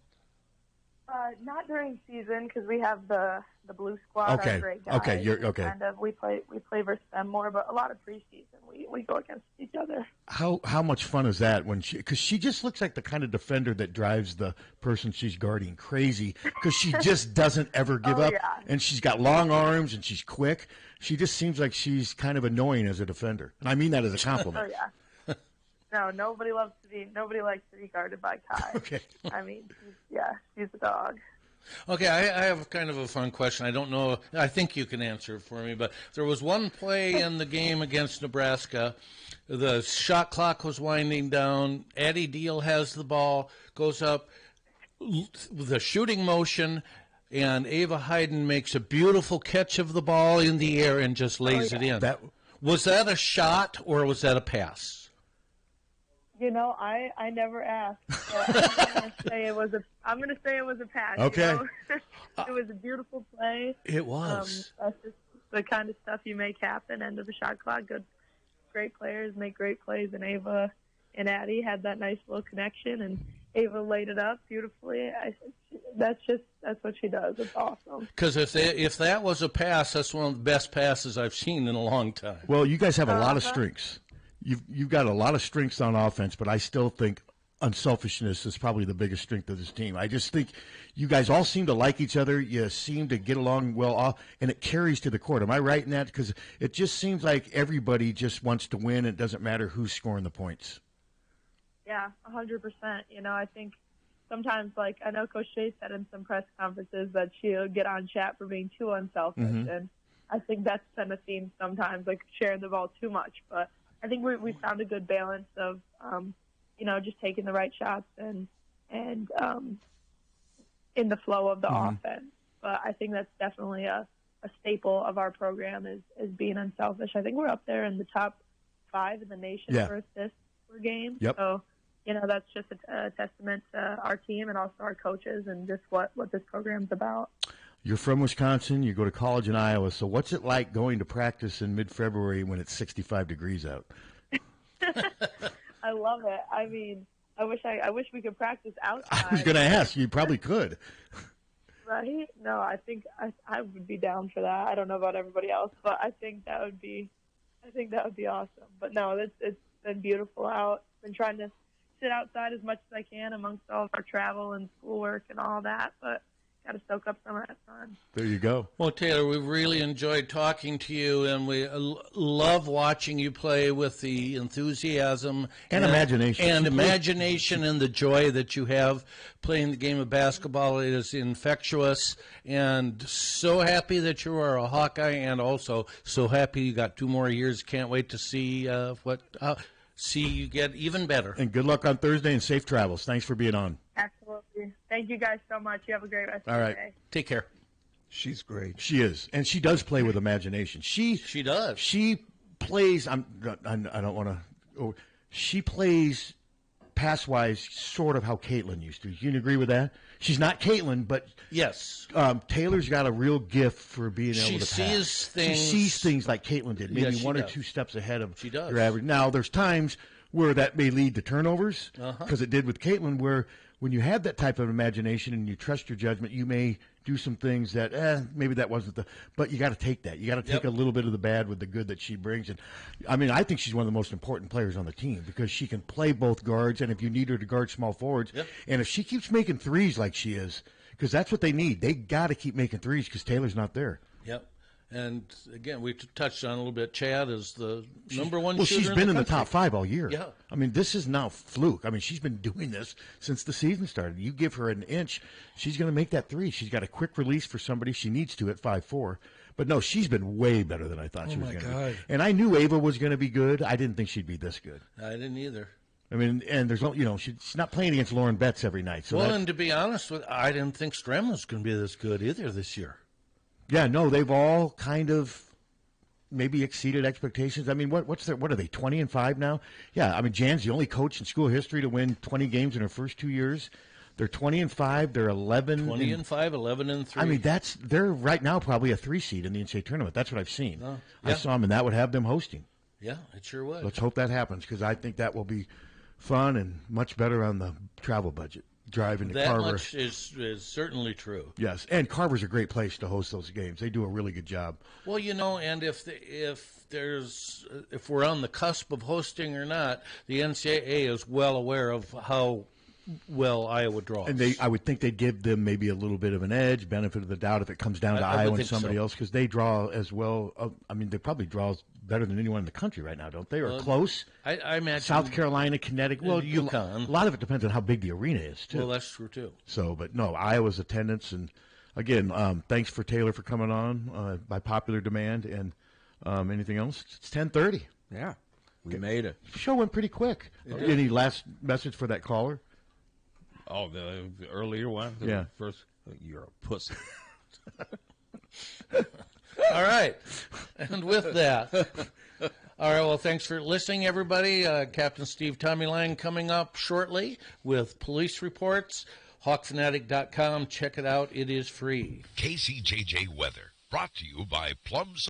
Not during season because we have the blue squad. Okay. Are great guys. Okay. You're okay. We play versus them more, but a lot of preseason we go against each other. How much fun is that because she just looks like the kind of defender that drives the person she's guarding crazy because she just doesn't ever give up, and she's got long arms and she's quick. She just seems like she's kind of annoying as a defender, and I mean that as a compliment. No, nobody likes to be guarded by Kai. Okay. I mean, she's a dog. Okay, I have kind of a fun question. I don't know. I think you can answer it for me, but there was one play in the game against Nebraska. The shot clock was winding down. Addie Deal has the ball, goes up with a shooting motion, and Ava Hayden makes a beautiful catch of the ball in the air and just lays it in. Was that a shot or was that a pass? I never asked. I'm going to say it was a pass. Okay. It was a beautiful play. It was. That's just the kind of stuff you make happen. End of the shot clock. Great players make great plays, and Ava and Addie had that nice little connection, and Ava laid it up beautifully. That's what she does. It's awesome. Because if that was a pass, that's one of the best passes I've seen in a long time. Well, you guys have a lot of strengths. You've got a lot of strengths on offense, but I still think unselfishness is probably the biggest strength of this team. I just think you guys all seem to like each other. You seem to get along well, and it carries to the court. Am I right in that? Because it just seems like everybody just wants to win. It doesn't matter who's scoring the points. Yeah, 100%. I think sometimes, I know Coach Shea said in some press conferences that she'll get on chat for being too unselfish, and I think that's been a theme sometimes, sharing the ball too much. But I think we found a good balance of, just taking the right shots and in the flow of the offense. But I think that's definitely a staple of our program is being unselfish. I think we're up there in the top 5 in the nation for assists per game. Yep. So, that's just a testament to our team and also our coaches and just what this program's about. You're from Wisconsin. You go to college in Iowa. So what's it like going to practice in mid-February when it's 65 degrees out? I love it. I mean, I wish we could practice outside. I was going to ask. You probably could. Right? No, I think I would be down for that. I don't know about everybody else, but I think that would be awesome. But no, it's been beautiful out. Been trying to sit outside as much as I can amongst all of our travel and schoolwork and all that, but got to soak up some of that fun. There you go. Well, Taylor, we really enjoyed talking to you, and we love watching you play with the enthusiasm and imagination. And imagination and the joy that you have playing the game of basketball. It is infectious, and so happy that you are a Hawkeye, and also so happy you got 2 more years. Can't wait to see see you get even better. And good luck on Thursday and safe travels. Thanks for being on. Absolutely. Thank you guys so much. You have a great rest of All the right. day. Take care. She's great. She is, and she does play with imagination. She does. She plays. I don't want to. She plays pass wise, sort of how Caitlin used to. You can agree with that? She's not Caitlin, but yes, Taylor's got a real gift for being able to pass. She sees things like Caitlin did, maybe Yeah, one or does. 2 steps ahead of She does. your average. Now, there's times where that may lead to turnovers, because it did with Caitlin, where when you have that type of imagination and you trust your judgment, you may do some things that maybe that wasn't but you got to take that. You got to take a little bit of the bad with the good that she brings. And I mean, I think she's one of the most important players on the team because she can play both guards, and if you need her to guard small forwards, and if she keeps making threes like she is, because that's what they need. They got to keep making threes because Taylor's not there. Yep. And again, we touched on a little bit. Chad is the number one. Well, shooter she's been in the country. top 5 all year. Yeah. I mean, this is now fluke. I mean, she's been doing this since the season started. You give her an inch, she's going to make that three. She's got a quick release for somebody she needs to at 5'4". But no, she's been way better than I thought she was going to be. And I knew Ava was going to be good. I didn't think she'd be this good. I didn't either. I mean, and there's she's not playing against Lauren Betts every night. So well, and to be honest with, I didn't think Stremlow's going to be this good either this year. Yeah, no, they've all kind of maybe exceeded expectations. I mean, what are they, 20-5 now? Yeah, I mean, Jan's the only coach in school history to win 20 games in her first 2 years. They're 20-5. They're 11. 20-5, 11-3. I mean, they're right now probably a 3 seed in the NCAA tournament. That's what I've seen. Oh, I saw them, and that would have them hosting. Yeah, it sure would. Let's hope that happens because I think that will be fun and much better on the travel budget. Driving to Carver. That much is certainly true. Yes, and Carver's a great place to host those games. They do a really good job. Well, and if we're on the cusp of hosting or not, the NCAA is well aware of how well Iowa draws. And I would think they'd give them maybe a little bit of an edge, benefit of the doubt, if it comes down to Iowa and somebody else, because they draw as well. I mean, they probably draw better than anyone in the country right now, don't they? Or close? I imagine. South Carolina, Connecticut. Well, UConn. A lot of it depends on how big the arena is, too. Well, that's true, too. So, but no, Iowa's attendance. And, again, thanks for Taylor for coming on by popular demand. And anything else? It's 10:30. Yeah, we made it. The show went pretty quick. Any last message for that caller? Oh, the earlier one? Yeah. First, you're a pussy. All right. And with that, all right, well, thanks for listening, everybody. Captain Steve Tommy Lang coming up shortly with police reports. HawkFanatic.com. Check it out. It is free. KCJJ Weather, brought to you by Plum